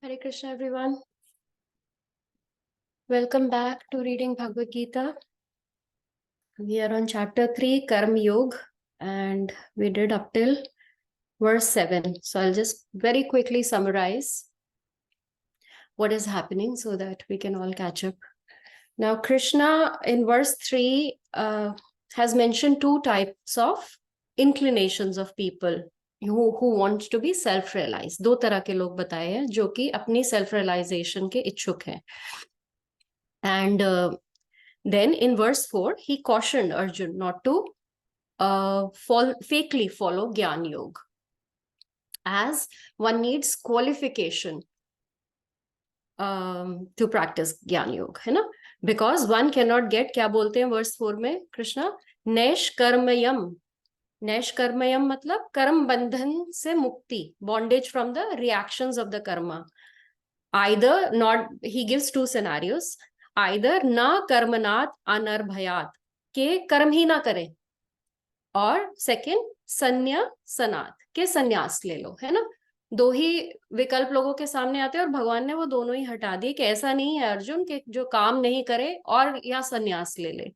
Hare Krishna, everyone. Welcome back to reading Bhagavad Gita. We are on chapter 3, Karma Yoga, and we did up till verse 7. So I'll just very quickly summarize what is happening so that we can all catch up. Now, Krishna in verse 3 has mentioned two types of inclinations of people who want to be self-realized. दो तरह के लोग बताए हैं जो कि अपनी self-realization के इच्छुक हैं. And then in verse 4, he cautioned Arjun not to fakely follow Gyan Yoga, as one needs qualification to practice Gyan Yoga, है ना? Because one cannot get, क्या बोलते हैं verse 4 में कृष्णा, नैश कर्मयम. नैश कर्मयम मतलब कर्म बंधन से मुक्ति, bondage from the reactions of the karma. Either not, he gives two scenarios. Either ना कर्मनात् अनर्भयात्, के कर्म ही ना करें, और सेकंड संन्यासनात्, के संन्यास ले लो, है ना? दो ही विकल्प लोगों के सामने आते हैं और भगवान ने वो दोनों ही हटा दिए कि ऐसा नहीं है अर्जुन कि जो काम नहीं करे और या संन्यास ले ले.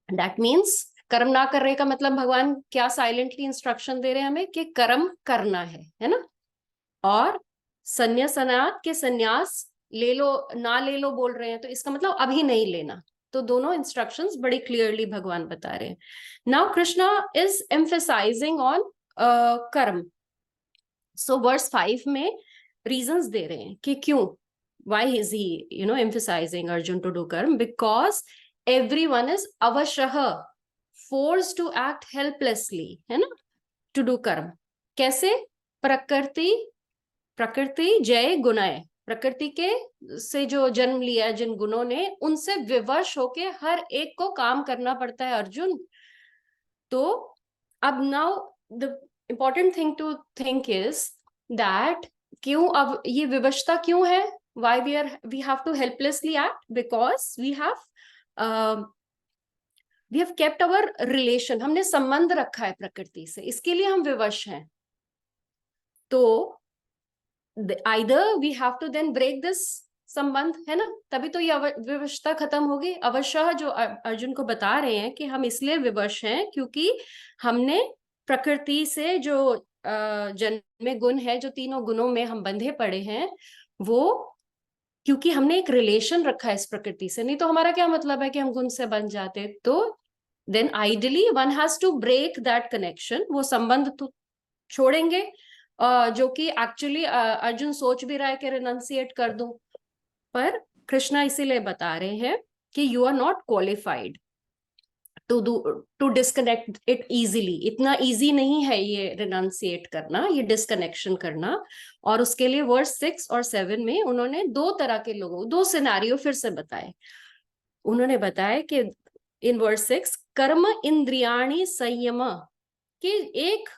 दैट मीन्स कर्म ना करने का मतलब भगवान क्या साइलेंटली इंस्ट्रक्शन दे रहे हैं हमें कि कर्म करना है ना? और संन्यासनात् के संन्यास ले लो ना ले लो बोल रहे हैं, तो इसका मतलब अभी नहीं लेना. तो दोनों इंस्ट्रक्शंस बड़ी क्लियरली भगवान बता रहे हैं. Now Krishna is emphasizing on कर्म. सो वर्स 5 में रीजंस दे रहे हैं कि क्यों, why is he emphasising Arjun to do karma. Because everyone is अवशः फोर्स्ड टू एक्ट हेल्पलेसली, है ना, टू डू कर्म. कैसे? प्रकृति जय गुणय, प्रकृति के से जो जन्म लिया है जिन गुणों ने, उनसे विवश होके हर एक को काम करना पड़ता है अर्जुन. तो अब now the important thing to think is that क्यों अब ये विवशता क्यों है? Why we have to helplessly act? Because we have kept our relation, हमने संबंध रखा है प्रकृति से, इसके लिए हम विवश हैं. तो either we have to then break this संबंध, है ना, तभी तो ये विवशता खत्म होगी. अवश्य जो अर्जुन को बता रहे हैं कि हम इसलिए विवश हैं क्योंकि हमने प्रकृति से जो जन्मे गुण है, जो तीनों गुणों में हम बंधे पड़े हैं, वो क्योंकि हमने एक रिलेशन रखा है इस प्रकृति से. नहीं तो हमारा क्या मतलब है कि हम गुण से बन जाते. तो then ideally one has to break that connection. वो संबंध तो छोड़ेंगे जो कि एक्चुअली अर्जुन सोच भी रहा है कि रिनंसिएट कर दूं, पर कृष्णा इसीलिए बता रहे हैं कि you are not qualified to disconnect it easily. इतना इजी नहीं है ये रिनंसिएट करना, ये डिस्कनेक्शन करना. और उसके लिए वर्स 6 और 7 में उन्होंने दो तरह के लोगों, दो सिनेरियो फिर से बताए. उन्होंने बताया कि इन वर्स 6 कर्म इंद्रियाणी संयम, कि एक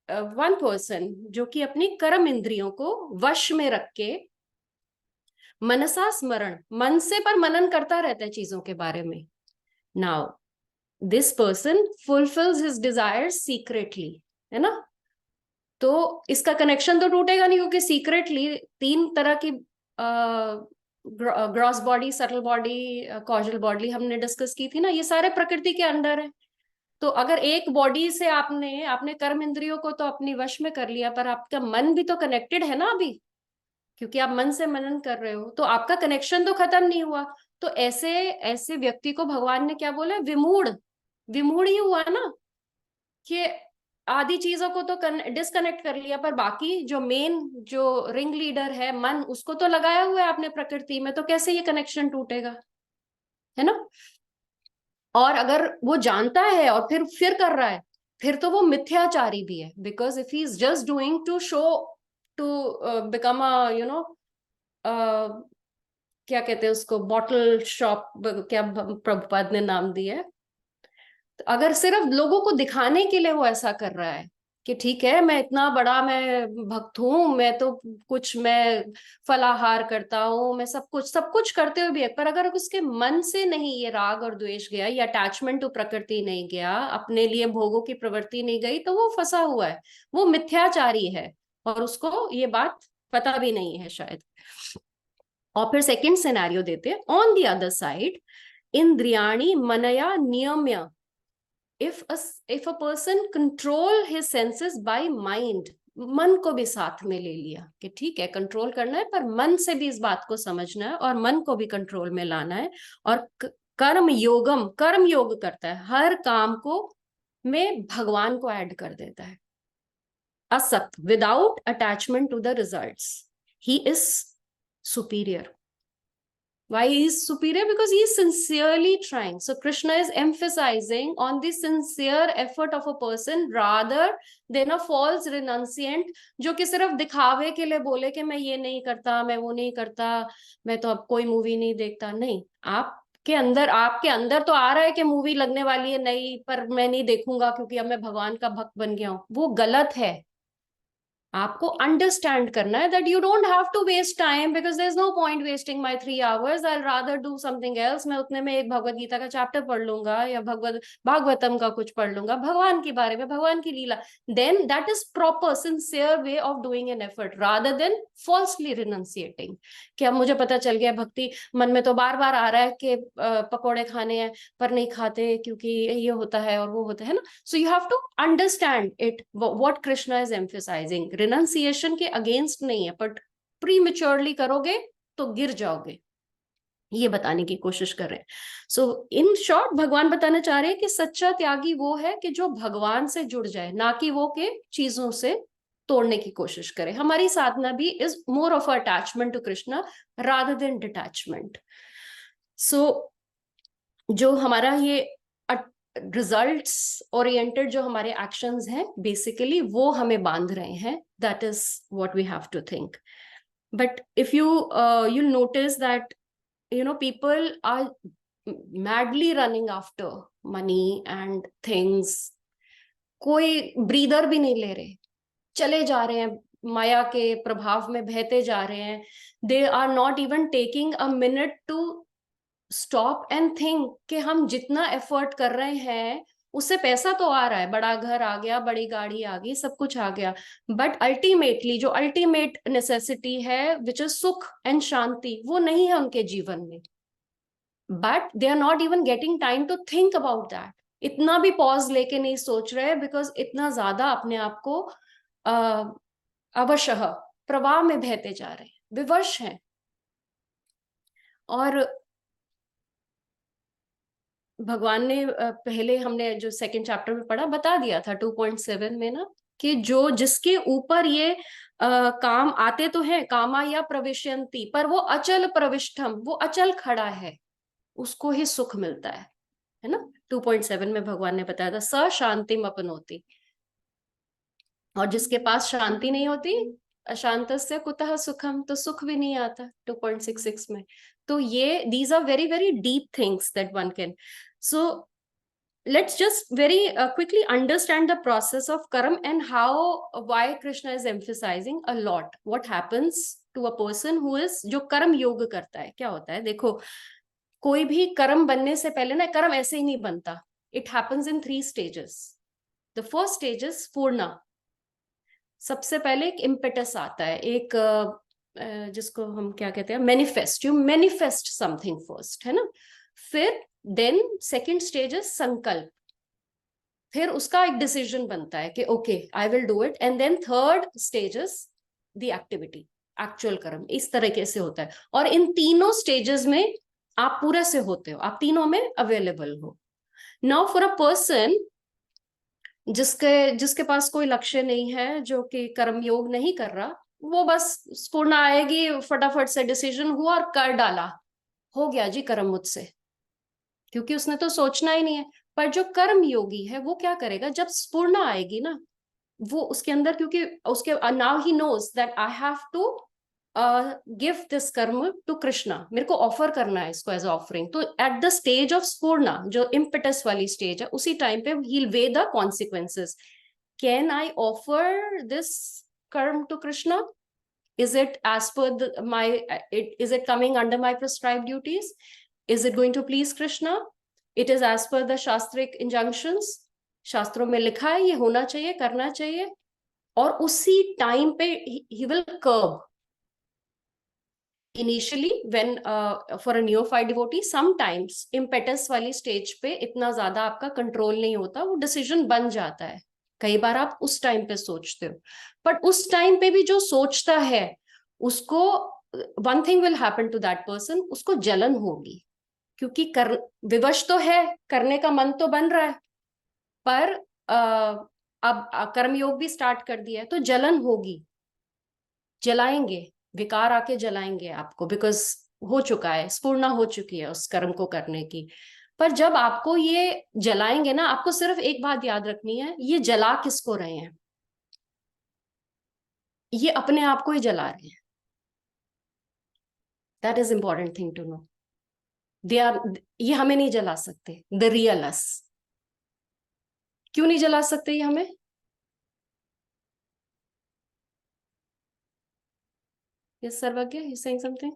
वन पर्सन जो कि अपनी कर्म इंद्रियों को वश में रख के मनसा स्मरण, मन से पर मनन करता रहता है चीजों के बारे में. Now this person fulfils his desires secretly, है ना. तो इसका कनेक्शन तो टूटेगा नहीं, क्योंकि सीक्रेटली तीन तरह की gross body, subtle body, causal body हमने डिस्कस की थी ना, ये सारे प्रकृति के अंडर है. तो अगर एक बॉडी से आपने कर्म इंद्रियों को तो अपनी वश में कर लिया, पर आपका मन भी तो कनेक्टेड है ना अभी, क्योंकि आप मन से मनन कर रहे हो, तो आपका कनेक्शन तो खत्म नहीं हुआ. तो ऐसे व्यक्ति को भगवान ने क्या बोला? विमूढ़ ही हुआ ना, कि आदि चीजों को तो डिस्कनेक्ट कर लिया, पर बाकी जो मेन जो रिंग लीडर है मन, उसको तो लगाया हुआ है आपने प्रकृति में. तो कैसे ये कनेक्शन टूटेगा, है ना. और अगर वो जानता है और फिर कर रहा है, फिर तो वो मिथ्याचारी भी है. Because if he is just doing to show, to become a क्या कहते हैं उसको, बॉटल शॉप, क्या प्रभुपाद ने नाम दिया है. तो अगर सिर्फ लोगों को दिखाने के लिए वो ऐसा कर रहा है कि ठीक है मैं इतना बड़ा मैं भक्त हूं, मैं तो कुछ, मैं फलाहार करता हूँ, मैं सब कुछ करते हुए भी है, पर अगर उसके मन से नहीं ये राग और द्वेष गया, या अटैचमेंट टू प्रकृति नहीं गया, अपने लिए भोगों की प्रवृत्ति नहीं गई, तो वो फंसा हुआ है, वो मिथ्याचारी है. और उसको ये बात पता भी नहीं है शायद। और फिर सेकंड सिनेरियो देते हैं, ऑन द अदर साइड, इंद्रियाणि मनया नियम्य, if a person control his senses by mind, मन को भी साथ में ले लिया कि ठीक है कंट्रोल करना है, पर मन से भी इस बात को समझना है और मन को भी कंट्रोल में लाना है, और कर्म योगम, कर्म योग करता है, हर काम को में भगवान को ऐड कर देता है, असक्त, without attachment to the results, he is superior. Why he is superior? Because he is sincerely trying. So Krishna is emphasizing on the sincere effort of a person rather than a false renunciant जो कि सिर्फ दिखावे के लिए बोले कि मैं ये नहीं करता, मैं वो नहीं करता, मैं तो अब कोई मूवी नहीं देखता. नहीं, आपके अंदर तो आ रहा है कि मूवी लगने वाली है नहीं, पर मैं नहीं देखूंगा क्योंकि अब मैं भगवान का भक्त बन गया हूं. वो गलत है. आपको अंडरस्टैंड करना है that you don't have to waste time, because there is no point wasting my 3 hours, I rather do something else. मैं उतने में एक भगवत गीता का चैप्टर पढ़ लूंगा या भागवतम का कुछ पढ़ लूंगा, भगवान के बारे में, भगवान की लीला. Then that is proper sincere way of doing an effort rather than falsely renunciating कि अब मुझे पता चल गया भक्ति मन में तो बार बार आ रहा है कि पकौड़े खाने हैं पर नहीं खाते क्योंकि ये होता है और वो होता है ना. So you have to understand it, what Krishna is emphasising. Renunciation के अगेंस्ट नहीं है, बट प्रीमेच्योरली करोगे तो गिर जाओगे, ये बताने की कोशिश कर रहे हैं. सो इन शॉर्ट भगवान बताना चाह रहे हैं कि सच्चा त्यागी वो है कि जो भगवान से जुड़ जाए, ना कि वो के चीजों से तोड़ने की कोशिश करे. हमारी साधना भी is more of attachment to Krishna rather than detachment. So जो हमारा ये रिजल्ट्स ओरिएंटेड जो हमारे एक्शंस हैं बेसिकली वो हमें बांध रहे हैं. That is what we have to think. But if you'll notice that people are madly running after money and things. कोई ब्रीदर भी नहीं ले रहे, चले जा रहे हैं माया के प्रभाव में, बहते जा रहे हैं. They are not even taking a minute to stop and think कि हम जितना एफर्ट कर रहे हैं उससे पैसा तो आ रहा है, बड़ा घर आ गया, बड़ी गाड़ी आ गई, सब कुछ आ गया, बट अल्टीमेटली जो अल्टीमेट नेसेसिटी है विच इज सुख एंड शांति, वो नहीं है उनके जीवन में. But they are not even getting time to think about that. इतना भी पॉज लेके नहीं सोच रहे, बिकॉज इतना ज्यादा अपने आप को अवशः प्रवाह में बहते जा रहे हैं, विवश हैं. और भगवान ने पहले हमने जो सेकंड चैप्टर में पढ़ा बता दिया था 2.7 में ना, कि जो जिसके ऊपर ये काम आते तो हैं, कामा या प्रविशयंती, पर वो अचल प्रविष्टम, वो अचल खड़ा है, उसको ही सुख मिलता है ना. 2.7 में भगवान ने बताया था स शांतिम अपनोति. और जिसके पास शांति नहीं होती, अशांतस्य कुतः सुखम, तो सुख भी नहीं आता 2.66 में. तो ये these are very very deep things that one can. So let's just very quickly understand the process of karma and why Krishna is emphasizing a lot what happens to a person who is जो कर्म योग करता है. क्या होता है, देखो कोई भी कर्म बनने से पहले ना, कर्म ऐसे ही नहीं बनता. It happens in 3 stages. The first stage is पूर्णा. सबसे पहले एक इम्पेटस आता है, एक जिसको हम क्या कहते हैं, manifest. You manifest something first, है ना. फिर देन सेकंड स्टेज इज संकल्प, फिर उसका एक डिसीजन बनता है कि okay I will do it. And then third stage is the activity, actual कर्म. इस तरीके से होता है. और इन तीनों स्टेजेस में आप पूरे से होते हो, आप तीनों में अवेलेबल हो. नाउ फॉर अ पर्सन जिसके पास कोई लक्ष्य नहीं है, जो कि कर्म योग नहीं कर रहा, वो बस स्फूर्णा आएगी, फटाफट से डिसीजन हुआ और कर डाला, हो गया जी कर्म मुझसे, क्योंकि उसने तो सोचना ही नहीं है. पर जो कर्म योगी है वो क्या करेगा, जब स्फूर्णा आएगी ना, वो उसके अंदर, क्योंकि उसके now he knows that I have to give this karma to Krishna, मेरे को ऑफर करना है इसको एज ऑफरिंग. तो एट द स्टेज ऑफ स्फूर्णा, जो इम्पेटस वाली स्टेज है, उसी टाइम पे he will weigh the consequences. Can I offer this karma to Krishna? Is it as per is it coming under my prescribed duties? Is it going to please Krishna? It is as per the शास्त्रिक injunctions. शास्त्रों में लिखा है ये होना चाहिए, करना चाहिए. और उसी टाइम पे he will curb, initially when for a neophyte devotee sometimes impetus वाली स्टेज पे इतना ज्यादा आपका कंट्रोल नहीं होता, वो डिसीजन बन जाता है। कई बार आप उस टाइम पे सोचते हो, बट उस टाइम पे भी जो सोचता है उसको, one thing will happen to that person, उसको जलन होगी। क्योंकि विवश तो है, करने का मन तो बन रहा है, पर अब कर्मयोग भी स्टार्ट कर दिया है तो जलन होगी, जलाएंगे, विकार आके जलाएंगे आपको, बिकॉज हो चुका है, स्फूर्णा हो चुकी है उस कर्म को करने की। पर जब आपको ये जलाएंगे ना, आपको सिर्फ एक बात याद रखनी है, ये जला किसको रहे हैं? ये अपने आप को ही जला रहे हैं। That is important thing to know. They are, ये हमें नहीं जला सकते, द रियल अस। क्यों नहीं जला सकते ये हमें? यस सर्वज्ञ, यू सेइंग समथिंग?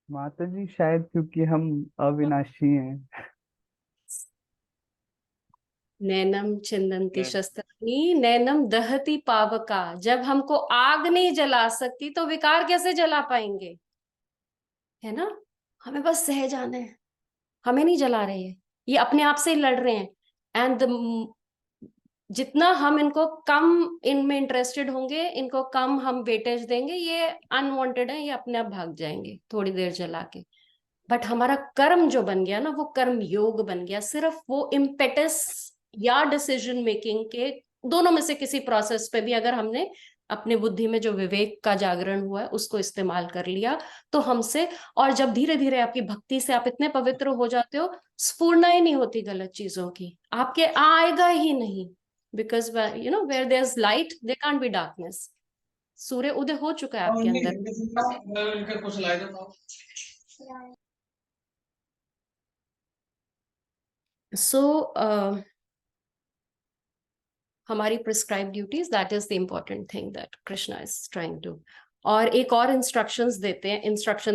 माता जी शायद क्योंकि हम अविनाशी हैं। नैनम छिन्दन्ति शस्त्राणि नैनम दहति पावका। जब हमको आग नहीं जला सकती तो विकार कैसे जला पाएंगे? है ना? हमें बस सह जाना है, हमें नहीं जला रहे हैं, ये अपने आप से ही लड़ रहे हैं। एंड जितना हम इनको कम इनमें इंटरेस्टेड होंगे, इनको कम हम वेटेज देंगे, ये अनवांटेड है, ये अपने आप भाग जाएंगे थोड़ी देर जला के। बट हमारा कर्म जो बन गया ना, वो कर्म योग बन गया। सिर्फ वो इम्पेटस या डिसीजन मेकिंग के दोनों में से किसी प्रोसेस पे भी अगर हमने अपने बुद्धि में जो विवेक का जागरण हुआ है उसको इस्तेमाल कर लिया तो हमसे, और जब धीरे धीरे आपकी भक्ति से आप इतने पवित्र हो जाते हो, स्फूर्णा ही नहीं होती गलत चीजों की, आपके आएगा ही नहीं। Because you know where there is light there can't be darkness. सूर्य उदय हो चुका है आपके अंदर। सो हमारी prescribe duties, that is the important thing that Krishna is trying to. और एक और इंस्ट्रक्शन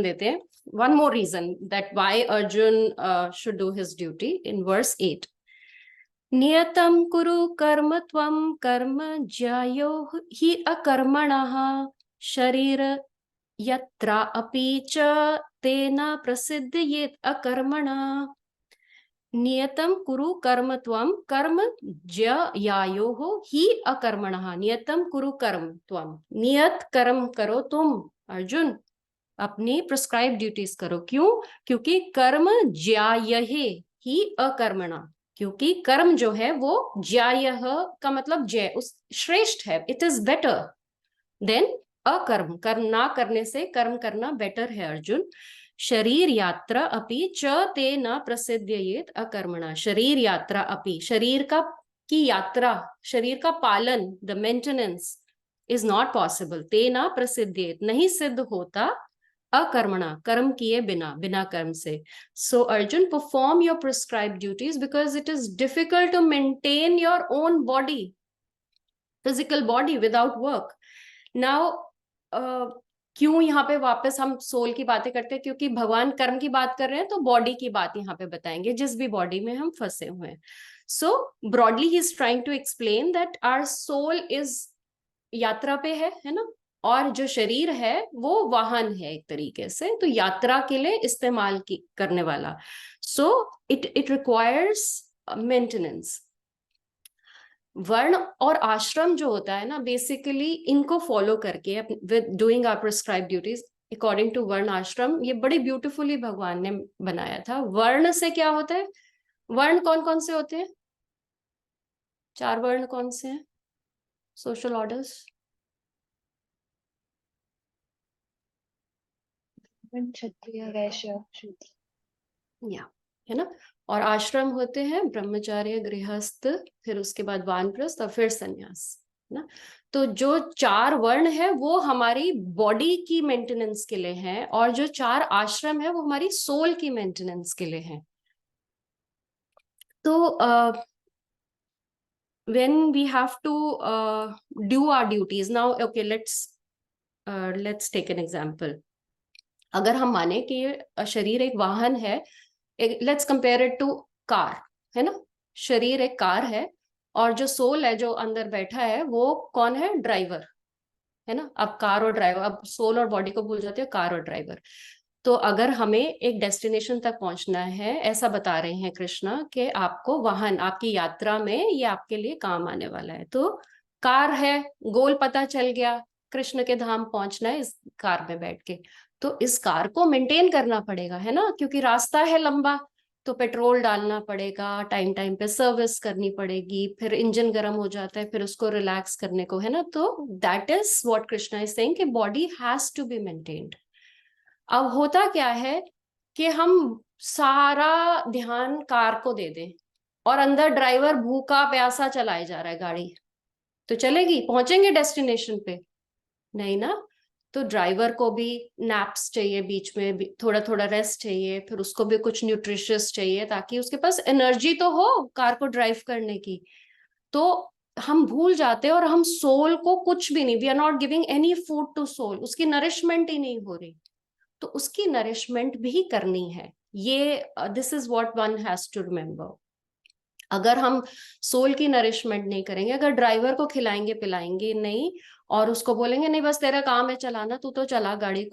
देते हैं, one more reason that why Arjun should do his duty in verse 8। नियतं कुरु कर्म त्वं कर्म ज्यायो हि अकर्मणः शरीर यत्रा अपि च तेन प्रसिद्ध्येत् अकर्मणा। नियतम कुरु कर्म त्वम कर्म ज्यायोः हि अकर्मणः। नियतम कुरु कर्म त्वम, नियत कर्म करो तुम अर्जुन, अपनी प्रिस्क्राइब ड्यूटीज करो। क्यों? क्योंकि कर्म ज्यायहे ही अकर्मणा, क्योंकि कर्म जो है वो ज्यायः का मतलब जय, उस श्रेष्ठ है, इट इज बेटर देन अकर्म। कर्म ना करने से कर्म करना बेटर है अर्जुन। शरीर यात्रा अपि च ते न प्रसिद्ध्येत अकर्मणा। शरीर यात्रा अपि, शरीर का की यात्रा, शरीर का पालन, the maintenance is not possible, ते न प्रसिद्ध्येत, नहीं सिद्ध होता अकर्मणा, कर्म किए बिना, बिना कर्म से। So Arjun, perform your prescribe duties because it is difficult to maintain your own body, physical body without work. Now क्यों यहाँ पे वापस हम सोल की बातें करते हैं? क्योंकि भगवान कर्म की बात कर रहे हैं तो बॉडी की बात यहाँ पे बताएंगे, जिस भी बॉडी में हम फंसे हुए हैं। So broadly he is trying to explain that our soul is यात्रा पे है ना, और जो शरीर है वो वाहन है एक तरीके से, तो यात्रा के लिए इस्तेमाल करने वाला। So it requires maintenance. वर्ण और आश्रम जो होता है ना, बेसिकली इनको फॉलो करके with doing our prescribe duties according to वर्ण आश्रम, ये बड़ी ब्यूटीफुली भगवान ने बनाया था। वर्ण से क्या होता है? वर्ण कौन कौन से होते हैं? 4 वर्ण कौन से हैं सोशल ऑर्डर्स? क्षत्रिय वैश्य शूद्र, या है ना। और आश्रम होते हैं ब्रह्मचार्य, गृहस्थ, फिर उसके बाद वानप्रस्थ और फिर संन्यास, ना। तो जो 4 वर्ण है वो हमारी बॉडी की मेंटेनेंस के लिए है, और जो 4 आश्रम है वो हमारी सोल की मेंटेनेंस के लिए है। तो when we have to do our duties now, okay, let's take an example. अगर हम माने कि शरीर एक वाहन है, let's compare it to car, है ना। शरीर एक कार है और जो सोल है जो अंदर बैठा है वो कौन है? ड्राइवर। है ना। अब कार और ड्राइवर, अब सोल और बॉडी को भूल जाते हो, कार और ड्राइवर। तो अगर हमें एक डेस्टिनेशन तक पहुंचना है, ऐसा बता रहे हैं कृष्णा कि आपको वाहन आपकी यात्रा में ये आपके लिए काम आने वाला है। तो कार है, गोल पता चल गया, कृष्ण के धाम पहुंचना है इस कार में बैठ के। तो इस कार को मेंटेन करना पड़ेगा, है ना, क्योंकि रास्ता है लंबा। तो पेट्रोल डालना पड़ेगा, टाइम टाइम पे सर्विस करनी पड़ेगी, फिर इंजन गर्म हो जाता है, फिर उसको रिलैक्स करने को, है ना। तो that is what Krishna is saying कि body has to be maintained. अब होता क्या है कि हम सारा ध्यान कार को दे दें और अंदर ड्राइवर भूखा प्यासा चलाए जा रहा है गाड़ी, तो चलेगी? पहुंचेंगे डेस्टिनेशन पे? नहीं ना। तो ड्राइवर को भी नैप्स चाहिए, बीच में भी थोड़ा थोड़ा रेस्ट चाहिए, फिर उसको भी कुछ न्यूट्रिशियस चाहिए ताकि उसके पास एनर्जी तो हो कार को ड्राइव करने की। तो हम भूल जाते हैं और हम सोल को कुछ भी नहीं, we are not giving any food to soul, उसकी नरिशमेंट ही नहीं हो रही। तो उसकी नरिशमेंट भी करनी है। ये this is what one has to remember. अगर हम सोल की नरिशमेंट नहीं करेंगे, अगर ड्राइवर को खिलाएंगे पिलाएंगे नहीं और उसको बोलेंगे नहीं बस तेरा काम है चलाना, तू तो चला गाड़ी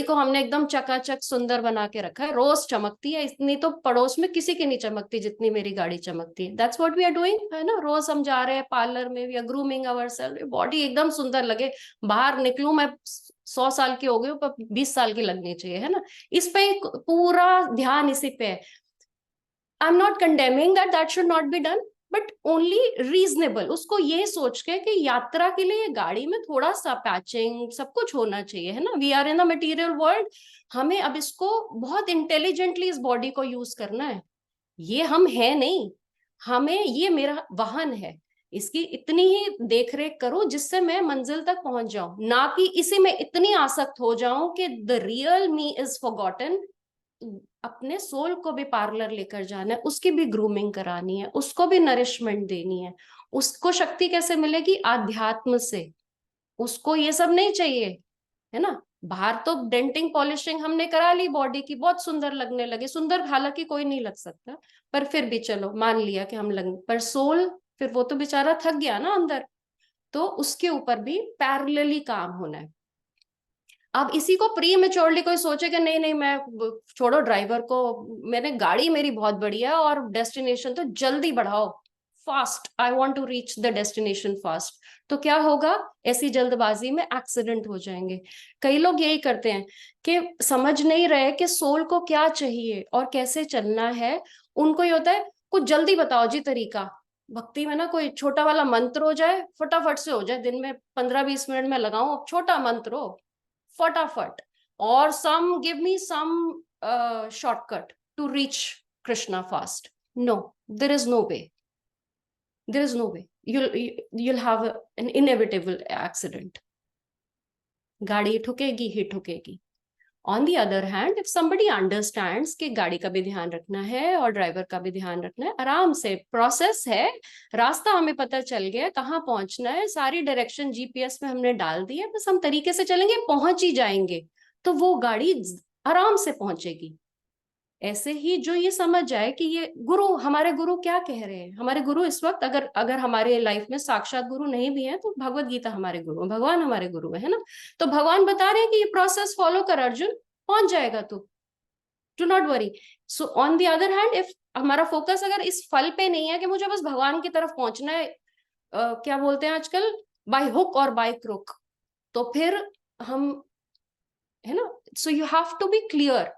को हमने एकदम चकाचक सुंदर बना के रखा है, रोज चमकती है, इतनी तो पड़ोस में किसी की नहीं चमकती जितनी मेरी गाड़ी चमकती है। That's what we are doing, है ना। रोज हम जा रहे हैं पार्लर में, we are grooming ourself, body एकदम सुंदर लगे, बाहर निकलूं मैं 100 साल की हो गई हूँ पर 20 साल की लगनी चाहिए, है ना। इस पे पूरा ध्यान इसी पे है। I'm not condemning that that should not be done, but only reasonable। उसको ये सोच के कि यात्रा के लिए गाड़ी में थोड़ा सा पैचिंग सब कुछ होना चाहिए, है ना। We are in the material world, हमें अब इसको बहुत इंटेलिजेंटली इस बॉडी को यूज करना है। ये हम है नहीं, हमें, ये मेरा वाहन है, इसकी इतनी ही देख रेख करो जिससे मैं मंजिल तक पहुंच जाऊं, ना कि इसी में इतनी आसक्त हो जाऊं कि the real me is forgotten. अपने सोल को भी पार्लर लेकर जाना है, उसकी भी ग्रूमिंग करानी है, उसको भी नरिशमेंट देनी है। उसको शक्ति कैसे मिलेगी? आध्यात्म से। उसको ये सब नहीं चाहिए, है ना। बाहर तो डेंटिंग पॉलिशिंग हमने करा ली, बॉडी की बहुत सुंदर लगने लगे, सुंदर हालांकि कोई नहीं लग सकता, पर फिर भी चलो मान लिया कि हम लग, पर सोल फिर वो तो बेचारा थक गया ना अंदर। तो उसके ऊपर भी पैरेलली काम होना है। अब इसी को प्री मेच्योरली कोई सोचे कि नहीं नहीं मैं छोड़ो ड्राइवर को, मैंने गाड़ी मेरी बहुत बढ़िया और डेस्टिनेशन तो जल्दी बढ़ाओ, fast, I want to reach the destination fast. तो क्या होगा? ऐसी जल्दबाजी में एक्सीडेंट हो जाएंगे। कई लोग यही करते हैं कि समझ नहीं रहे कि सोल को क्या चाहिए और कैसे चलना है। उनको ये होता है कुछ जल्दी बताओ जी तरीका। भक्ति में ना कोई छोटा वाला मंत्र हो जाए, फटाफट से हो जाए, दिन में 15-20 मिनट में लगाऊं, छोटा मंत्र हो फटाफट, और some give me some shortcut to reach Krishna fast. No, there is no way, there is no way, you'll have an inevitable accident। गाड़ी ठुकेगी ही ठुकेगी। On the other hand, if somebody understands कि गाड़ी का भी ध्यान रखना है और ड्राइवर का भी ध्यान रखना है, आराम से प्रोसेस है, रास्ता हमें पता चल गया कहाँ पहुंचना है, सारी डायरेक्शन जीपीएस में हमने डाल दी है, बस हम तरीके से चलेंगे पहुंच ही जाएंगे। तो वो गाड़ी आराम से पहुंचेगी। ऐसे ही जो ये समझ जाए कि ये गुरु, हमारे गुरु क्या कह रहे हैं, हमारे गुरु इस वक्त अगर अगर हमारे लाइफ में साक्षात गुरु नहीं भी है तो भगवत गीता हमारे गुरु, भगवान हमारे गुरु है ना। तो भगवान बता रहे हैं कि ये प्रोसेस फॉलो कर अर्जुन, पहुंच जाएगा तू, do not worry. So on the other hand, if हमारा फोकस अगर इस फल पे नहीं है कि मुझे बस भगवान की तरफ पहुंचना है, क्या बोलते हैं आजकल, बाय हुक और बाय क्रुक, तो फिर हम, है ना। So you have to be clear.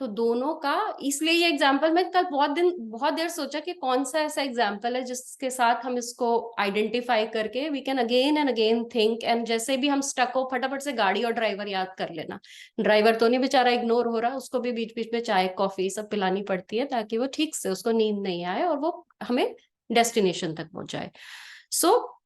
तो दोनों का, इसलिए ये एग्जाम्पल मैं कल बहुत देर सोचा कि कौन सा ऐसा एग्जाम्पल है जिसके साथ हम इसको आइडेंटिफाई करके we can again and again think, and जैसे भी हम स्टक हो फटाफट से गाड़ी और ड्राइवर याद कर लेना। ड्राइवर तो नहीं बेचारा इग्नोर हो रहा, उसको भी बीच बीच में चाय कॉफी सब पिलानी पड़ती है ताकि वो ठीक से, उसको नींद नहीं आए और वो हमें डेस्टिनेशन तक पहुंचाए। सो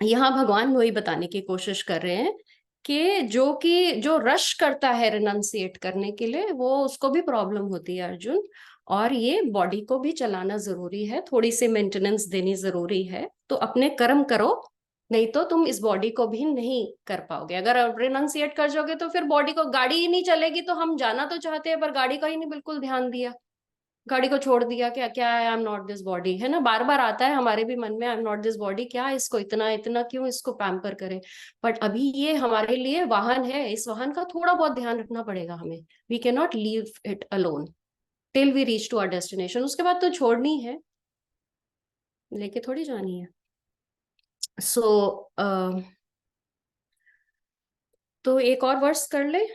यहाँ भगवान वही बताने की कोशिश कर रहे हैं कि जो रश करता है रिनंसिएट करने के लिए, वो उसको भी प्रॉब्लम होती है अर्जुन। और ये बॉडी को भी चलाना जरूरी है, थोड़ी सी मेंटेनेंस देनी जरूरी है। तो अपने कर्म करो, नहीं तो तुम इस बॉडी को भी नहीं कर पाओगे। अगर रिनंसिएट कर जाओगे तो फिर बॉडी को, गाड़ी ही नहीं चलेगी। तो हम जाना तो चाहते हैं पर गाड़ी का ही नहीं बिल्कुल ध्यान दिया, गाड़ी को छोड़ दिया, क्या क्या है, I am not this body, है ना, बार बार आता है हमारे भी मन में, I am not this body, क्या इसको इतना इतना क्यों इसको पैम्पर करें। बट अभी ये हमारे लिए वाहन है, इस वाहन का थोड़ा बहुत ध्यान रखना पड़ेगा हमें। We can not leave it alone till we reach to our destination. उसके बाद तो छोड़नी है, लेके थोड़ी जानी है। सो तो एक और वर्स कर ले,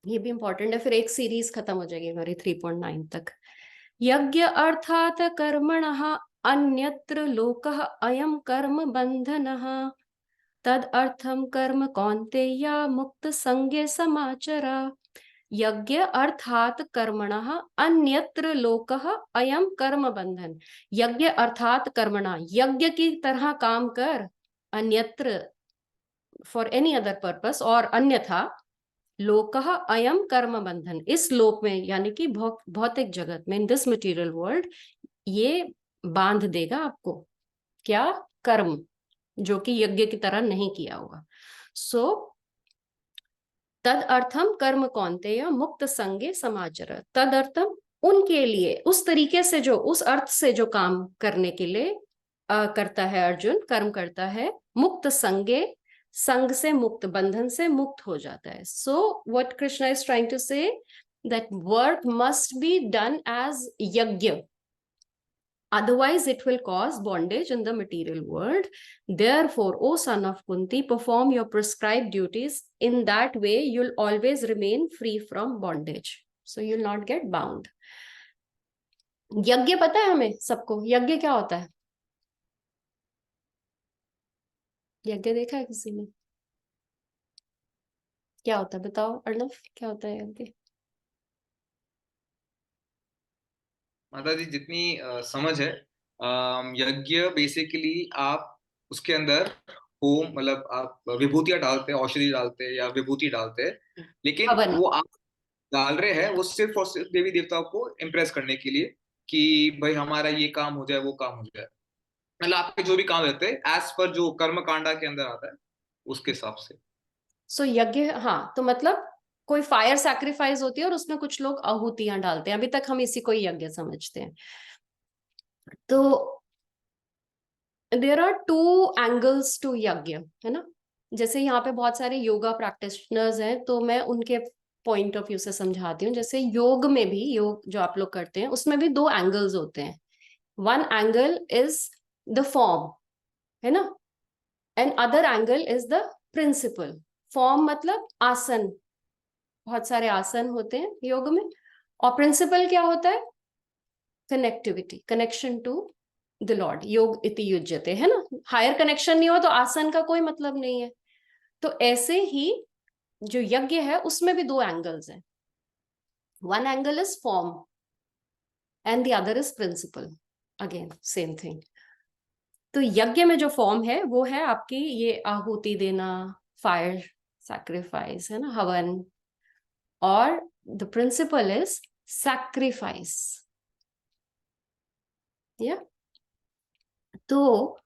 ये भी इंपॉर्टेंट है, फिर एक सीरीज खत्म हो जाएगी हमारी 3.9 तक। यज्ञ अर्थात कर्मणः अन्यत्र लोकः अयं कर्म बंधनः तद अर्थम कर्म कौन्तेय मुक्त संगे समाचर। यज्ञ अर्थात कर्मणः अन्यत्र लोकः अयं कर्म बंधन। यज्ञ अर्थात कर्मणा, यज्ञ की तरह काम कर, अन्यत्र फॉर एनी अदर पर्पस, और अन्यथा लोकः अयम कर्म बंधन, इस लोक में यानी कि भौतिक जगत में, इन दिस मटेरियल वर्ल्ड, ये बांध देगा आपको क्या, कर्म, जो कि यज्ञ की तरह नहीं किया होगा। सो तद अर्थम कर्म कौन्तेय मुक्त संगे समाचर। तद अर्थम, उनके लिए, उस तरीके से, जो उस अर्थ से जो काम करने के लिए करता है अर्जुन, कर्म करता है, मुक्त संगे, संग से मुक्त, बंधन से मुक्त हो जाता है। So what Krishna is trying to say, that work must be done as yajna, otherwise it will cause bondage in the material world. Therefore, O son of Kunti, perform your prescribed duties. In that way you'll always remain free from bondage, so you'll not get bound. यज्ञ पता है हमें सबको, यज्ञ क्या होता है? यज्ञ देखा है किसी ने? क्या होता है बताओ अर्णव, क्या होता है यज्ञ? माता जी जितनी समझ है, यज्ञ बेसिकली आप उसके अंदर होम, मतलब आप विभूतियां डालते हैं, औषधि डालते हैं या विभूति डालते हैं, लेकिन हवन। वो आप डाल रहे हैं वो सिर्फ और सिर्फ देवी देवताओं को इम्प्रेस करने के लिए कि भाई हमारा ये काम हो जाए, वो काम हो जाए, मतलब आपके जो भी काम रहते हैं एज पर जो कर्म कांडा के अंदर आता है उसके हिसाब से। सो यज्ञ, हाँ, तो मतलब कोई फायर सैक्रिफाइस होती है और उसमें कुछ लोग आहुतियां डालते हैं, अभी तक हम इसी को यज्ञ समझते हैं। तो there are two angles to यज्ञ, है ना, जैसे यहाँ पे बहुत सारे योगा प्रैक्टिशनर्स हैं, तो मैं उनके पॉइंट ऑफ व्यू से समझाती हूँ। जैसे योग में भी, योग जो आप लोग करते हैं उसमें भी दो एंगल्स होते हैं। One angle is the form, है ना, and other angle is the principle. Form मतलब आसन, बहुत सारे आसन होते हैं योग में, और प्रिंसिपल क्या होता है, connectivity, connection to the lord, योग इति युज्यते, है ना, हायर कनेक्शन नहीं हो तो आसन का कोई मतलब नहीं है। तो ऐसे ही जो यज्ञ है उसमें भी दो एंगल्स हैं, one angle is form and the other is principle, again same thing. तो यज्ञ में जो फॉर्म है वो है आपकी ये आहुति देना, फायर सैक्रिफाइस, है ना, हवन, और द प्रिंसिपल इज सैक्रिफाइस, या। तो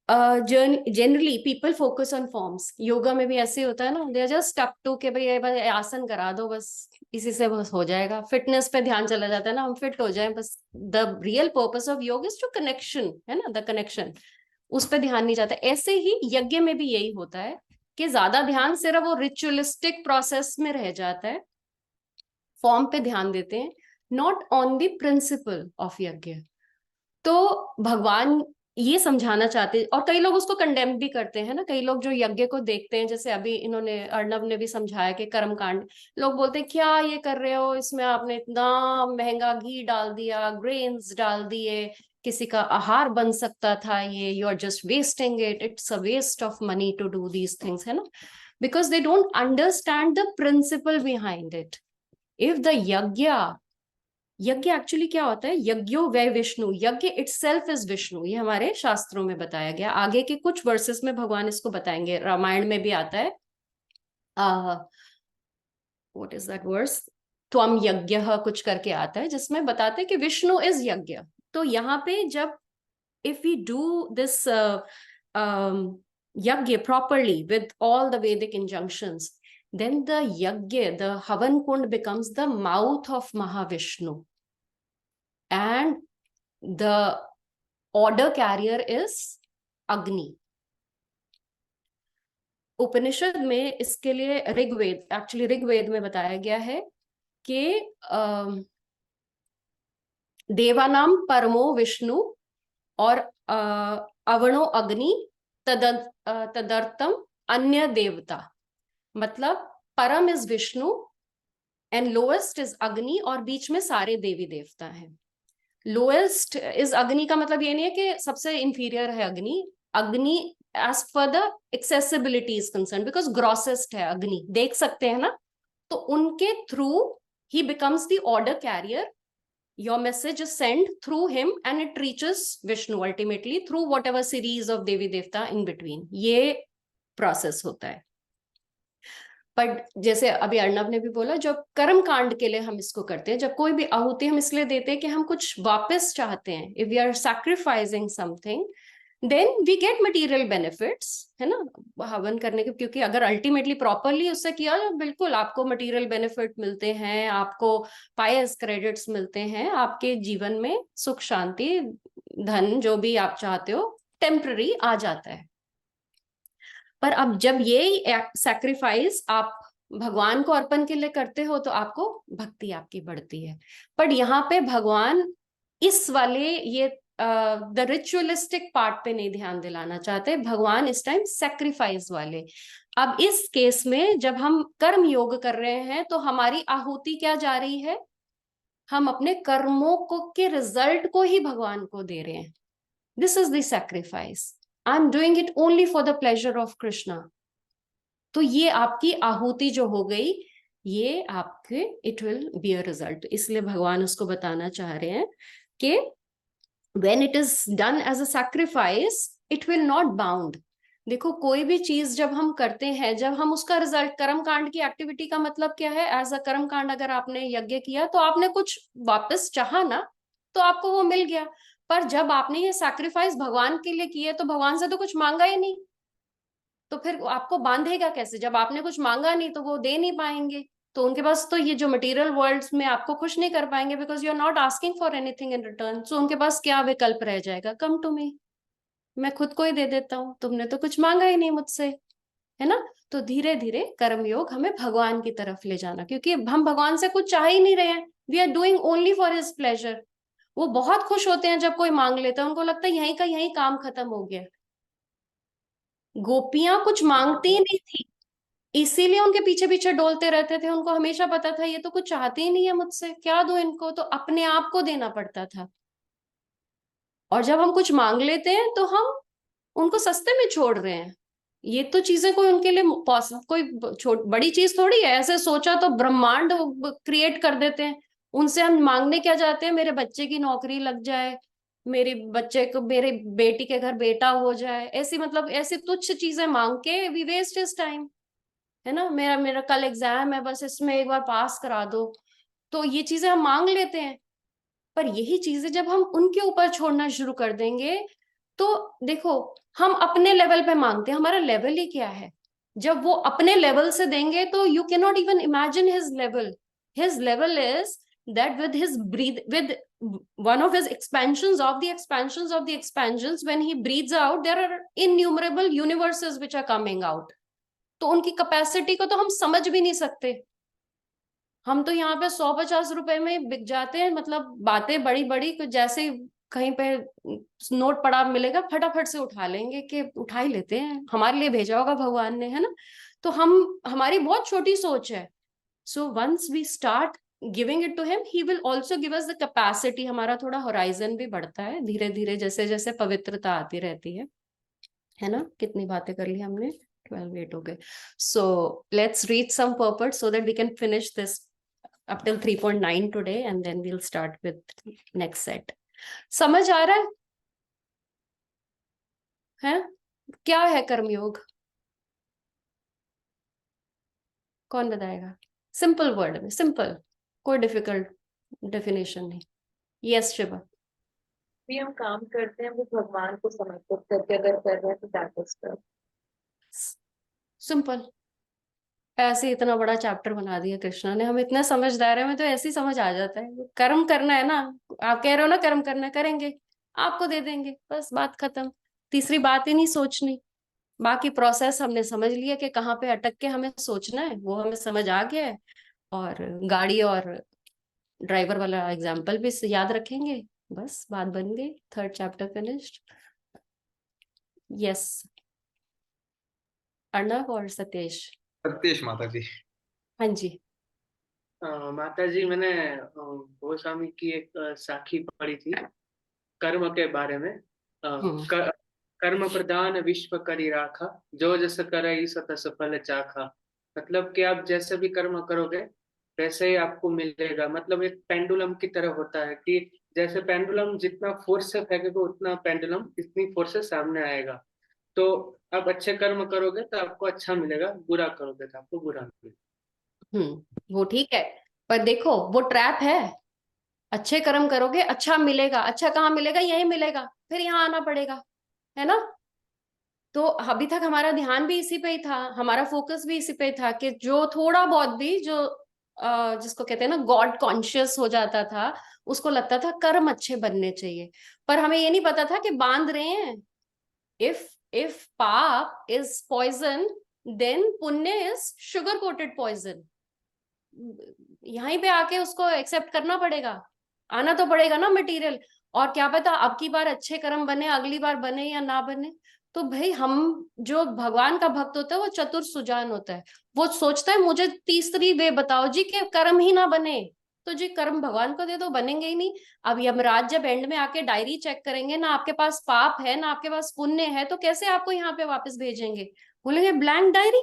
generally people focus on forms, yoga में भी ऐसे होता है ना, they are just up to के भाई आसन करा दो बस, इसी से बस हो जाएगा, फिटनेस पे ध्यान चला जाता है ना, हम फिट हो जाएं बस। द रियल पर्पस ऑफ योग इज टू कनेक्शन, है ना, द कनेक्शन, उस पर ध्यान नहीं जाता। ऐसे ही यज्ञ में भी यही होता है कि ज्यादा ध्यान सिर्फ वो रिचुअलिस्टिक प्रोसेस में रह जाता है, फॉर्म पे ध्यान देते हैं, not on the principle of यज्ञ। तो भगवान ये समझाना चाहते हैं, और कई लोग उसको कंडेम भी करते हैं ना, कई लोग जो यज्ञ को देखते हैं, जैसे अभी इन्होंने, अर्णव ने भी समझाया कि कर्म कांड, लोग बोलते हैं क्या ये कर रहे हो, इसमें आपने इतना महंगा घी डाल दिया, ग्रेन्स डाल दिए, किसी का आहार बन सकता था ये, you are just wasting it, it's a waste of money to do these things, है ना, because they don't understand the principle behind it. If the यज्ञ एक्चुअली क्या होता है, यज्ञो वै विष्णु, यज्ञ इटसेल्फ इज विष्णु, ये हमारे शास्त्रों में बताया गया। आगे के कुछ वर्सेस में भगवान इसको बताएंगे, रामायण में भी आता है, व्हाट इज दैट वर्स, त्वम यज्ञः कुछ करके आता है, जिसमें बताते हैं कि विष्णु इज यज्ञ। तो यहाँ पे जब इफ वी डू दिस यज्ञ प्रॉपरली विद ऑल द वैदिक injunctions, then the yajna, the havan kund becomes the mouth of Mahavishnu. and the order carrier is Agni. उपनिषद में इसके लिए ऋग्वेद, एक्चुअली ऋग्वेद में बताया गया है कि देवानाम परमो विष्णु और अवणो अग्नि तदर्थम अन्य देवता, मतलब परम is Vishnu and lowest is अग्नि, और बीच में सारे देवी देवता हैं. लोएस्ट इज अग्नि का मतलब ये नहीं है कि सबसे इंफीरियर है अग्नि. अग्नि as per the accessibility is concern, because grossest है अग्नि, देख सकते हैं ना, तो उनके थ्रू ही becomes the order carrier. Your message is sent through him and it reaches Vishnu ultimately through whatever series of Devi Devta in between. ये process होता है. बट जैसे अभी अर्णव ने भी बोला, जब कर्म कांड के लिए हम इसको करते हैं, जब कोई भी आहुति हम इसलिए देते हैं कि हम कुछ वापस चाहते हैं, if we are sacrificing something, then we get material benefits, है ना, हवन करने के, क्योंकि अगर अल्टीमेटली प्रॉपरली उससे किया तो बिल्कुल आपको मटेरियल बेनिफिट मिलते हैं, आपको पायस क्रेडिट्स मिलते हैं, आपके जीवन में सुख शांति धन जो भी आप चाहते हो टेम्पररी आ जाता है. पर अब जब ये सैक्रिफाइस आप भगवान को अर्पण के लिए करते हो तो आपको भक्ति आपकी बढ़ती है. पर यहाँ पे भगवान इस वाले ये द रिचुअलिस्टिक पार्ट पे नहीं ध्यान दिलाना चाहते. भगवान इस टाइम सैक्रिफाइस वाले. अब इस केस में जब हम कर्म योग कर रहे हैं तो हमारी आहुति क्या जा रही है, हम अपने कर्मों को के रिजल्ट को ही भगवान को दे रहे हैं. This is the sacrifice. I am doing it only for the pleasure of Krishna. तो ये आपकी आहुति जो हो गई, ये आपके it will be a result. इसलिए भगवान उसको बताना चाह रहे हैं कि when it is done as a sacrifice, it will not bound. देखो कोई भी चीज जब हम करते हैं, जब हम उसका रिजल्ट, कर्म कांड की एक्टिविटी का मतलब क्या है, एज अ कर्म कांड अगर आपने यज्ञ किया तो आपने कुछ वापस चाहा ना, तो आपको वो मिल गया. पर जब आपने ये सैक्रिफाइस भगवान के लिए किए तो भगवान से तो कुछ मांगा ही नहीं, तो फिर आपको बांधेगा कैसे? जब आपने कुछ मांगा नहीं तो वो दे नहीं पाएंगे. तो उनके पास तो ये जो मटेरियल वर्ल्ड्स में आपको खुश नहीं कर पाएंगे, because you are not asking for anything in return. So उनके पास क्या विकल्प रह जाएगा? कम टू मी, मैं खुद को ही दे देता हूँ, तुमने तो कुछ मांगा ही नहीं मुझसे, है ना. तो धीरे धीरे कर्मयोग हमें भगवान की तरफ ले जाना, क्योंकि हम भगवान से कुछ चाह ही नहीं रहे हैं. We are doing only for his pleasure. वो बहुत खुश होते हैं जब कोई मांग लेता है, उनको लगता है यहीं का यहीं काम खत्म हो गया. गोपियां कुछ मांगती ही नहीं थी, इसीलिए उनके पीछे पीछे डोलते रहते थे. उनको हमेशा पता था ये तो कुछ चाहते ही नहीं है मुझसे, क्या दूं इनको, तो अपने आप को देना पड़ता था. और जब हम कुछ मांग लेते हैं तो हम उनको सस्ते में छोड़ रहे हैं. ये तो चीजें कोई उनके लिए कोई बड़ी चीज थोड़ी है. ऐसे सोचा तो ब्रह्मांड क्रिएट कर देते हैं. उनसे हम मांगने क्या जाते हैं, मेरे बच्चे की नौकरी लग जाए, मेरे बच्चे को, मेरे बेटी के घर बेटा हो जाए, ऐसी मतलब ऐसी तुच्छ चीजें मांग के वी वेस्ट हिज टाइम, है ना. मेरा मेरा कल एग्जाम है, बस इसमें एक बार पास करा दो. तो ये चीजें हम मांग लेते हैं. पर यही चीजें जब हम उनके ऊपर छोड़ना शुरू कर देंगे तो देखो, हम अपने लेवल पे मांगते हैं, हमारा लेवल ही क्या है. जब वो अपने लेवल से देंगे तो you can not even imagine his level. His level is that with his breathe, with one of his expansions of the expansions of the expansions, when he breathes out, there are innumerable universes which are coming out. तो उनकी capacity को तो हम समझ भी नहीं सकते. हम तो यहाँ पे 100-50 रुपए में बिक जाते हैं. मतलब बातें बड़ी बड़ी, जैसे कहीं पे नोट पड़ा मिलेगा फटाफट से उठा लेंगे, कि उठा ही लेते हैं, हमारे लिए भेजा होगा भगवान ने, है ना. तो हमारी बहुत छोटी सोच है. So once we start giving it to him, he will also give us the capacity. हमारा थोड़ा होराइजन भी बढ़ता है धीरे धीरे, जैसे जैसे पवित्रता आती रहती है ना. कितनी बातें कर ली हमने, 12:08 हो गए. So let's read some purport so that we can finish this up till 3.9 today, and then we'll start with next set. समझ आ रहा है? क्या है कर्मयोग? कौन बताएगा? सिंपल वर्ड में, सिंपल, कोई डिफिकल्ट डेफिनेशन नहीं. यस शिवा. भी हम काम करते हैं वो भगवान को समर्पित करके अगर कर रहे हैं तो दैट इज सिंपल. ऐसे इतना बड़ा चैप्टर बना दिया कृष्णा ने, हम इतने समझदार हैं, हमें तो ऐसे ही समझ आ जाता है। कर्म करना है ना, आप कह रहे हो ना कर्म करना है, करेंगे, आपको दे देंगे, बस बात खत्म। तीसरी बात ही नहीं सोचनी। बाकी प्रोसेस हमने समझ लिया कि कहाँ पे अटक के हमें सोचना है, वो हमें समझ आ गया है। और गाड़ी और ड्राइवर वाला एग्जाम्पल भी याद रखेंगे, बस बात बन गई। Third chapter finished. Yes, Arnav और सतेश। सतीश माता जी। हाँ जी। माता जी, मैंने गोस्वामी की एक साखी पढ़ी थी कर्म के बारे में। कर्म प्रधान विश्व करी राखा, जो जस करई सो तस फल चाखा। मतलब कि आप जैसे भी कर्म करोगे वैसे ही आपको मिलेगा। मतलब एक पेंडुलम की तरह होता है कि जैसे पेंडुलम जितना फोर्स से फेंकेगा उतना पेंडुलम इतनी फोर्स से सामने आएगा। तो आप अच्छे कर्म करोगे तो आपको अच्छा मिलेगा, बुरा करोगे तो आपको बुरा मिलेगा। वो ठीक है, पर देखो वो ट्रैप है। अच्छे कर्म करोगे अच्छा मिलेगा, अच्छा कहाँ मिलेगा, यही मिलेगा, फिर यहाँ आना पड़ेगा, है ना। तो अभी तक हमारा ध्यान भी इसी पे ही था, हमारा फोकस भी इसी पे ही था कि जो थोड़ा बहुत भी जो जिसको कहते हैं ना गॉड कॉन्शियस हो जाता था, उसको लगता था कर्म अच्छे बनने चाहिए। पर हमें ये नहीं पता था कि बांध रहे हैं। इफ पाप इज पॉइजन, देन पुण्य इज शुगर कोटेड पॉइजन। यहीं पे आके उसको एक्सेप्ट करना पड़ेगा, आना तो पड़ेगा ना मटेरियल। और क्या पता अब की बार अच्छे कर्म बने, अगली बार बने या ना बने। तो भाई हम, जो भगवान का भक्त होता है वो चतुर सुजान होता है, वो सोचता है मुझे तीसरी वे बताओ जी कि कर्म ही ना बने, तो जी कर्म भगवान को दे दो, बनेंगे ही नहीं। अब यमराज जब एंड में आके डायरी चेक करेंगे, ना आपके पास पाप है ना आपके पास पुण्य है, तो कैसे आपको यहाँ पे वापस भेजेंगे। बोलेंगे blank diary,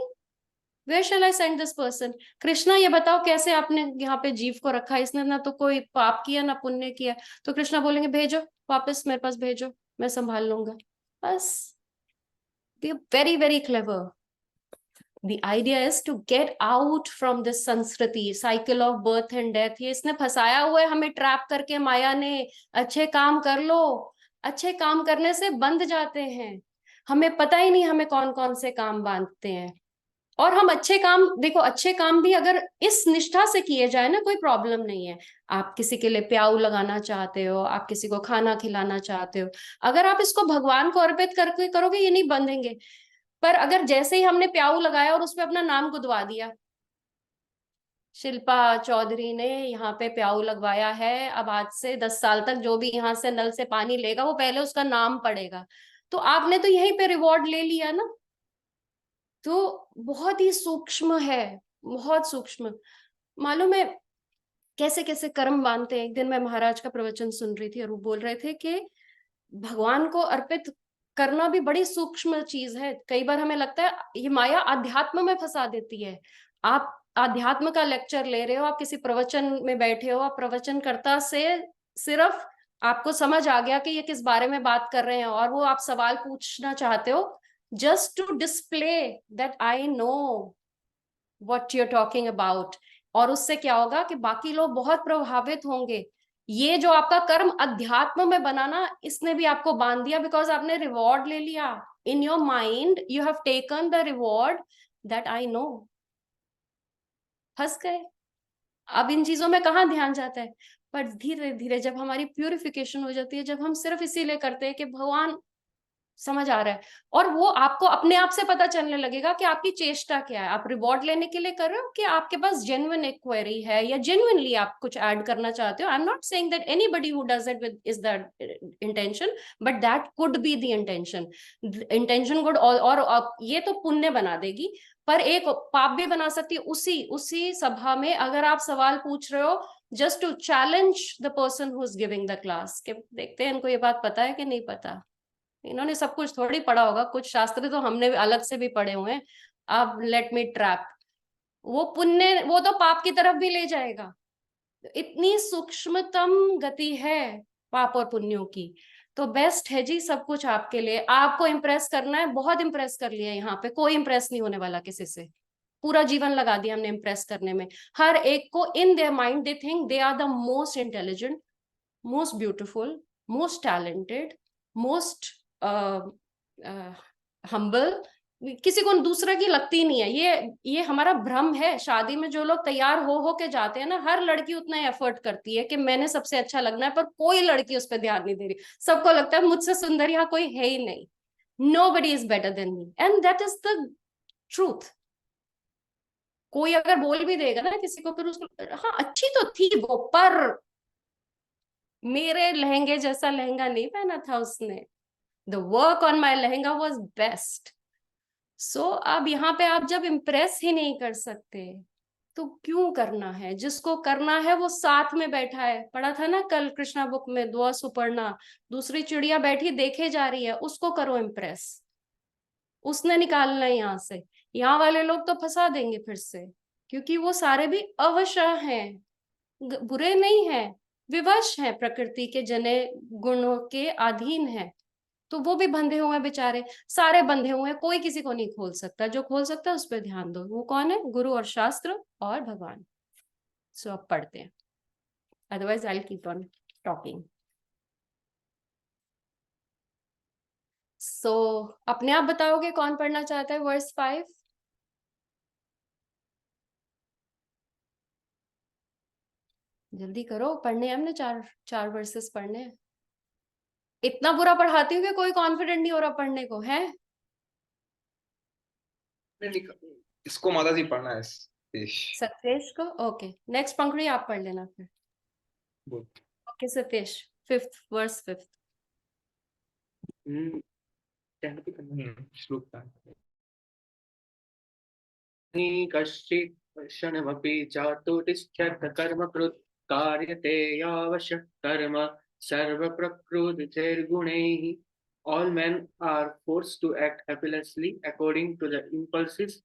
where shall I send this person. Krishna ये बताओ कैसे आपने यहाँ पे जीव को रखा, इसने ना तो कोई पाप किया ना पुण्य किया। तो कृष्णा बोलेंगे भेजो वापस, मेरे पास भेजो, मैं संभाल लूंगा। बस, very very clever. The idea is to get out from this संस्कृति, cycle of birth and death। ये इसने फंसाया हुआ है हमें ट्रैप करके माया ने। अच्छे काम कर लो, अच्छे काम करने से बंध जाते हैं, हमें पता ही नहीं हमें कौन कौन से काम बांधते हैं। और हम अच्छे काम, देखो अच्छे काम भी अगर इस निष्ठा से किए जाए ना, कोई प्रॉब्लम नहीं है। आप किसी के लिए प्याऊ लगाना चाहते हो, आप किसी को खाना खिलाना चाहते हो, अगर आप इसको भगवान को अर्पित करके करोगे ये नहीं बंधेंगे। पर अगर जैसे ही हमने प्याऊ लगाया और उसमें अपना नाम गुदवा दिया, शिल्पा चौधरी ने यहाँ पे प्याऊ लगवाया है, अब आज से 10 साल तक जो भी यहाँ से नल से पानी लेगा वो पहले उसका नाम पड़ेगा, तो आपने तो यहीं पे रिवॉर्ड ले लिया ना। तो बहुत ही सूक्ष्म है, बहुत सूक्ष्म। मालूम है कैसे कैसे कर्म बांधते हैं। एक दिन मैं महाराज का प्रवचन सुन रही थी और वो बोल रहे थे कि भगवान को अर्पित करना भी बड़ी सूक्ष्म चीज है। कई बार हमें लगता है ये माया अध्यात्म में फंसा देती है। आप अध्यात्म का लेक्चर ले रहे हो, आप किसी प्रवचन में बैठे हो, आप प्रवचनकर्ता से सिर्फ आपको समझ आ गया कि ये किस बारे में बात कर रहे हैं और वो आप सवाल पूछना चाहते हो, just to display that I know what you're talking about। और उससे क्या होगा कि बाकी लोग बहुत प्रभावित होंगे। ये जो आपका कर्म अध्यात्म में बनाना, इसने भी आपको बांध दिया, बिकॉज आपने रिवॉर्ड ले लिया in your mind, you have taken the reward that I know. फंस गए। अब इन चीजों में कहाँ ध्यान जाता है। पर धीरे धीरे जब हमारी प्यूरिफिकेशन हो जाती है, जब हम सिर्फ इसीलिए करते हैं कि भगवान समझ आ रहा है, और वो आपको अपने आप से पता चलने लगेगा कि आपकी चेष्टा क्या है। आप रिवॉर्ड लेने के लिए कर रहे हो कि आपके पास जेन्युइन एक क्वेरी है या जेन्युइनली आप कुछ ऐड करना चाहते हो। I am not saying that anybody who does it with is the intention, but that could be the intention. Intention good, और ये तो पुण्य बना देगी, पर एक पाप भी बना सकती है। उसी सभा में अगर आप सवाल पूछ रहे हो just to challenge the person who is giving the class, के देखते हैं इनको ये बात पता है कि नहीं पता। इन्होंने सब कुछ थोड़ी पढ़ा होगा, कुछ शास्त्र तो हमने अलग से भी पढ़े हुए हैं। अब लेट मी ट्रैप, वो पुण्य, वो तो पाप की तरफ भी ले जाएगा। इतनी सूक्ष्मतम गति है पाप और पुण्यों की। तो बेस्ट है जी सब कुछ आपके लिए। आपको इम्प्रेस करना है, बहुत इम्प्रेस कर लिया यहाँ पे, कोई इम्प्रेस नहीं होने वाला किसी से। पूरा जीवन लगा दिया हमने इम्प्रेस करने में। हर एक को in their mind they think they are the most intelligent, most beautiful, most talented, most humble, किसी को दूसरे की लगती नहीं है। ये हमारा भ्रम है। शादी में जो लोग तैयार हो के जाते हैं ना, हर लड़की उतना एफर्ट करती है कि मैंने सबसे अच्छा लगना है, पर कोई लड़की उस पर ध्यान नहीं दे रही। सबको लगता है मुझसे सुंदर यहाँ कोई है ही नहीं, nobody is better than me, and that is the truth. कोई अगर बोल भी देगा ना किसी को, फिर उसको हाँ अच्छी तो थी वो, पर मेरे लहंगे जैसा लहंगा नहीं पहना था उसने, the work on my lehenga was best. So अब यहाँ पे आप जब इम्प्रेस ही नहीं कर सकते तो क्यों करना है? जिसको करना है वो साथ में बैठा है। पढ़ा था ना कल कृष्णा बुक में, दुआ सुपर्णा, दूसरी चिड़िया बैठी देखे जा रही है, उसको करो इम्प्रेस, उसने निकालना है यहाँ से। यहाँ वाले लोग तो फंसा देंगे फिर से, क्योंकि वो सारे भी अवशः हैं, बुरे नहीं हैं, विवश हैं, प्रकृति के जने गुणों के अधीन है। तो वो भी बंधे हुए हैं बेचारे, सारे बंधे हुए हैं, कोई किसी को नहीं खोल सकता। जो खोल सकता है उस पर ध्यान दो। वो कौन है? गुरु और शास्त्र और भगवान। सो अब पढ़ते हैं, otherwise I will keep on talking. So अपने आप बताओगे कौन पढ़ना चाहता है वर्स 5? जल्दी करो, पढ़ने हैं हमने, चार वर्सेस पढ़ने हैं। इतना बुरा पढ़ाती हूँ कि कोई कॉन्फिडेंट नहीं हो रहा पढ़ने को है। इसको माता जी पढ़ना है। सत्येश को? ओके, नेक्स्ट पंक्ति आप पढ़ लेना फिर। Okay Satyesh, 5th verse 5th। श्लोक कश्चित् क्षणमपि जातु तिष्ठ्यथ कर्मकृत् कार्यते यावश्यः कर्म सर्वप्रकृतिर्गुणैः। All men are forced to act happilessly according to the impulses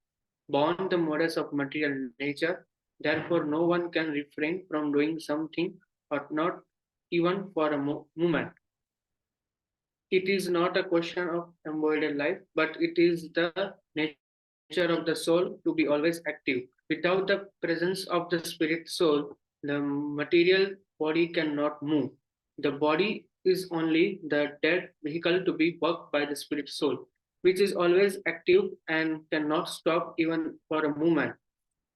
born the modus of material nature. Therefore, no one can refrain from doing something, or not even for a moment. It is not a question of embodied life, but it is the nature of the soul to be always active. Without the presence of the spirit soul, the material body cannot move. The body is only the dead vehicle to be worked by the spirit soul, which is always active and cannot stop even for a moment.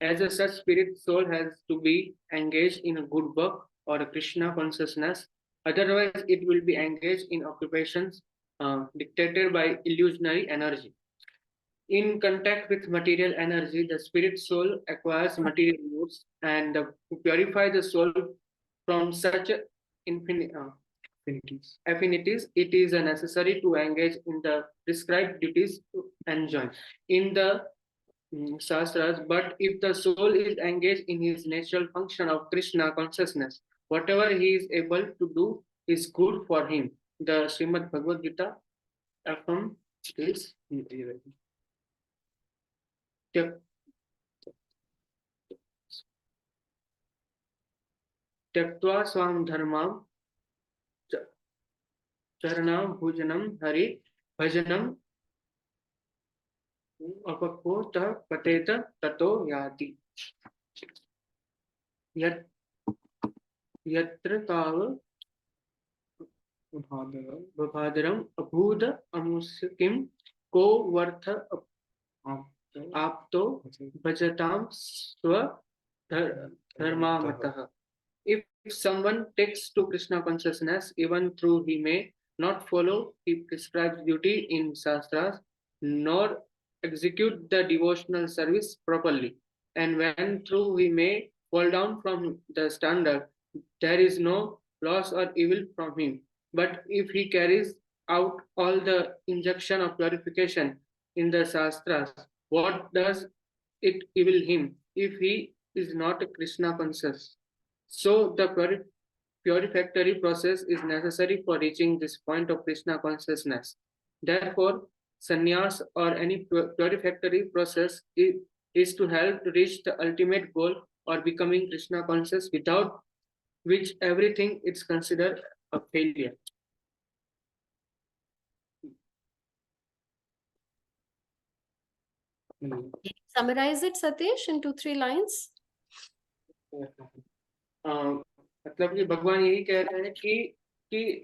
As a such, spirit soul has to be engaged in a good work or a Krishna consciousness. Otherwise, it will be engaged in occupations dictated by illusionary energy. In contact with material energy, the spirit soul acquires material moods, and to purify the soul from such affinities, it is necessary to engage in the prescribed duties to enjoin in the Shastras. But if the soul is engaged in his natural function of Krishna consciousness, whatever he is able to do is good for him. The Srimad Bhagavad Gita affirms this. त्यक्त्वा स्वाम धर्मां चरणां भुजनं हरि भजनम् अपक्वो तः पतेत ततो याति। यत्र ताव बभादरम अभूद अमुस्य किम को worth आपतो भजतां स्व धर्मामतः। If someone takes to Krishna consciousness, even though he may not follow the prescribed duty in Shastras, nor execute the devotional service properly, and when through he may fall down from the standard, there is no loss or evil from him. But if he carries out all the injunction of purification in the Shastras, what does it evil him if he is not a Krishna conscious? So the purificatory process is necessary for reaching this point of Krishna consciousness. Therefore, sannyas or any purificatory process is to help to reach the ultimate goal or becoming Krishna conscious, without which everything is considered a failure. Summarize it, Satish, in 2-3 lines. मतलब कि भगवान यही कह रहे हैं कि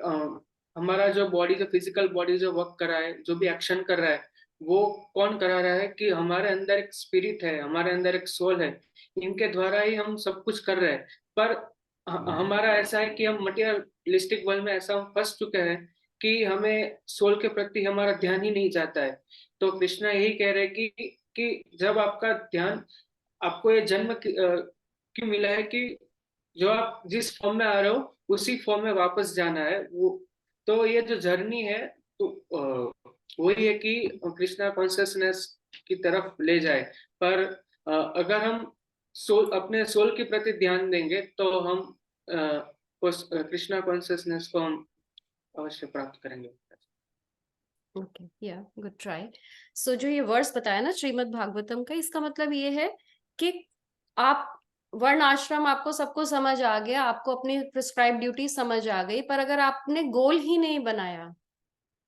हमारा जो बॉडी, जो फिजिकल बॉडी जो वर्क कर रहा है, जो भी एक्शन कर रहा है, वो कौन करा रहा है कि हमारे अंदर एक स्पिरिट है, हमारे अंदर एक सोल है, इनके द्वारा ही हम सब कुछ कर रहे हैं। पर हमारा ऐसा है कि हम मटेरियलिस्टिक वर्ल्ड में ऐसा हम फंस चुके हैं कि हमें सोल के प्रति हमारा ध्यान ही नहीं जाता है। तो कृष्णा यही कह रहे हैं कि जब आपका ध्यान, आपको ये जन्म क्यों मिला है कि जो आप जिस फॉर्म में आ रहे हो उसी फॉर्म में वापस जाना है। वो तो ये जो जर्नी है, तो वही है कि कृष्णा कॉन्शियसनेस की तरफ ले जाए। पर अगर हम अपने सोल के प्रति ध्यान देंगे तो हम कृष्णा कॉन्शियसनेस को हम अवश्य प्राप्त करेंगे। ओके, या गुड ट्राई। सो जो ये वर्स बताया ना श्रीमद् भागवतम का, इसका मतलब ये है कि आप वर्ण आश्रम, आपको सबको समझ आ गया, आपको अपनी प्रिस्क्राइब ड्यूटी समझ आ गई, पर अगर आपने गोल ही नहीं बनाया,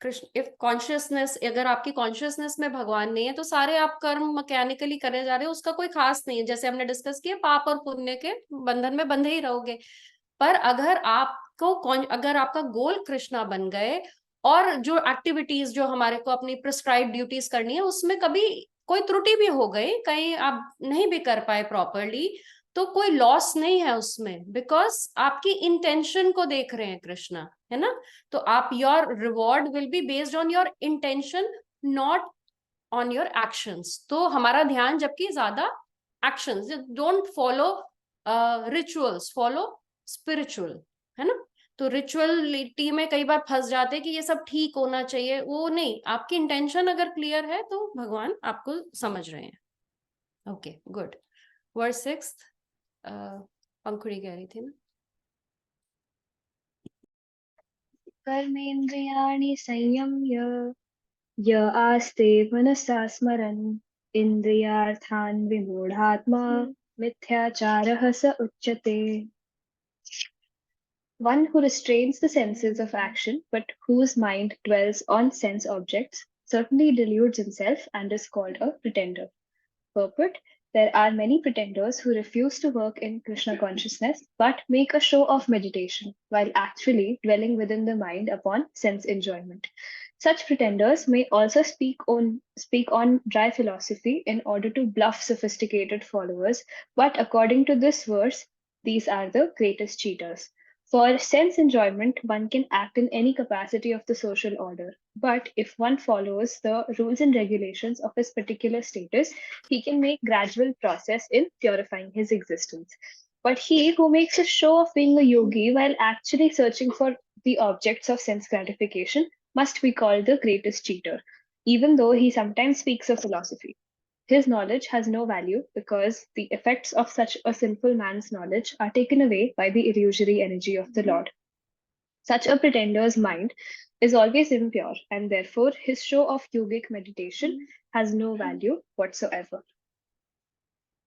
कृष्ण इफ कॉन्शियसनेस, अगर आपकी कॉन्शियसनेस में भगवान नहीं है तो सारे आप कर्म मैकेनिकली करने जा रहे हो, उसका कोई खास नहीं है। जैसे हमने डिस्कस किया, पाप और पुण्य के बंधन में बंधे ही रहोगे। पर अगर अगर आपका गोल कृष्णा बन गए, और जो एक्टिविटीज जो हमारे को अपनी प्रिस्क्राइब ड्यूटीज करनी है उसमें कभी कोई त्रुटि भी हो गई, कहीं आप नहीं भी कर पाए प्रॉपरली, तो कोई लॉस नहीं है उसमें, बिकॉज आपकी इंटेंशन को देख रहे हैं कृष्णा, है ना। तो आप, your reward will be based on your intention, not on your actions. तो हमारा ध्यान जबकि ज्यादा actions, don't follow rituals, follow spiritual, है ना। तो रिचुअलिटी में कई बार फंस जाते हैं कि ये सब ठीक होना चाहिए, वो नहीं, आपकी इंटेंशन अगर क्लियर है तो भगवान आपको समझ रहे हैं। Okay, good. वर्स 6, पंखुड़ी कह रही थी ना। कर्मेन्द्रियाणि संयम्य य आस्ते मनसा स्मरन् इन्द्रियार्थान् विमूढात्मा मिथ्याचारः स उच्यते। One who restrains the senses of action but whose mind dwells on sense objects certainly deludes himself and is called a pretender. Purport: there are many pretenders who refuse to work in Krishna consciousness but make a show of meditation while actually dwelling within the mind upon sense enjoyment. Such pretenders may also speak on dry philosophy in order to bluff sophisticated followers, but according to this verse, these are the greatest cheaters. For sense enjoyment, one can act in any capacity of the social order. But if one follows the rules and regulations of his particular status, he can make gradual progress in purifying his existence. But he who makes a show of being a yogi while actually searching for the objects of sense gratification must be called the greatest cheater, even though he sometimes speaks of philosophy. His knowledge has no value because the effects of such a sinful man's knowledge are taken away by the illusory energy of the Lord. Such a pretender's mind is always impure, and therefore his show of yogic meditation has no value whatsoever.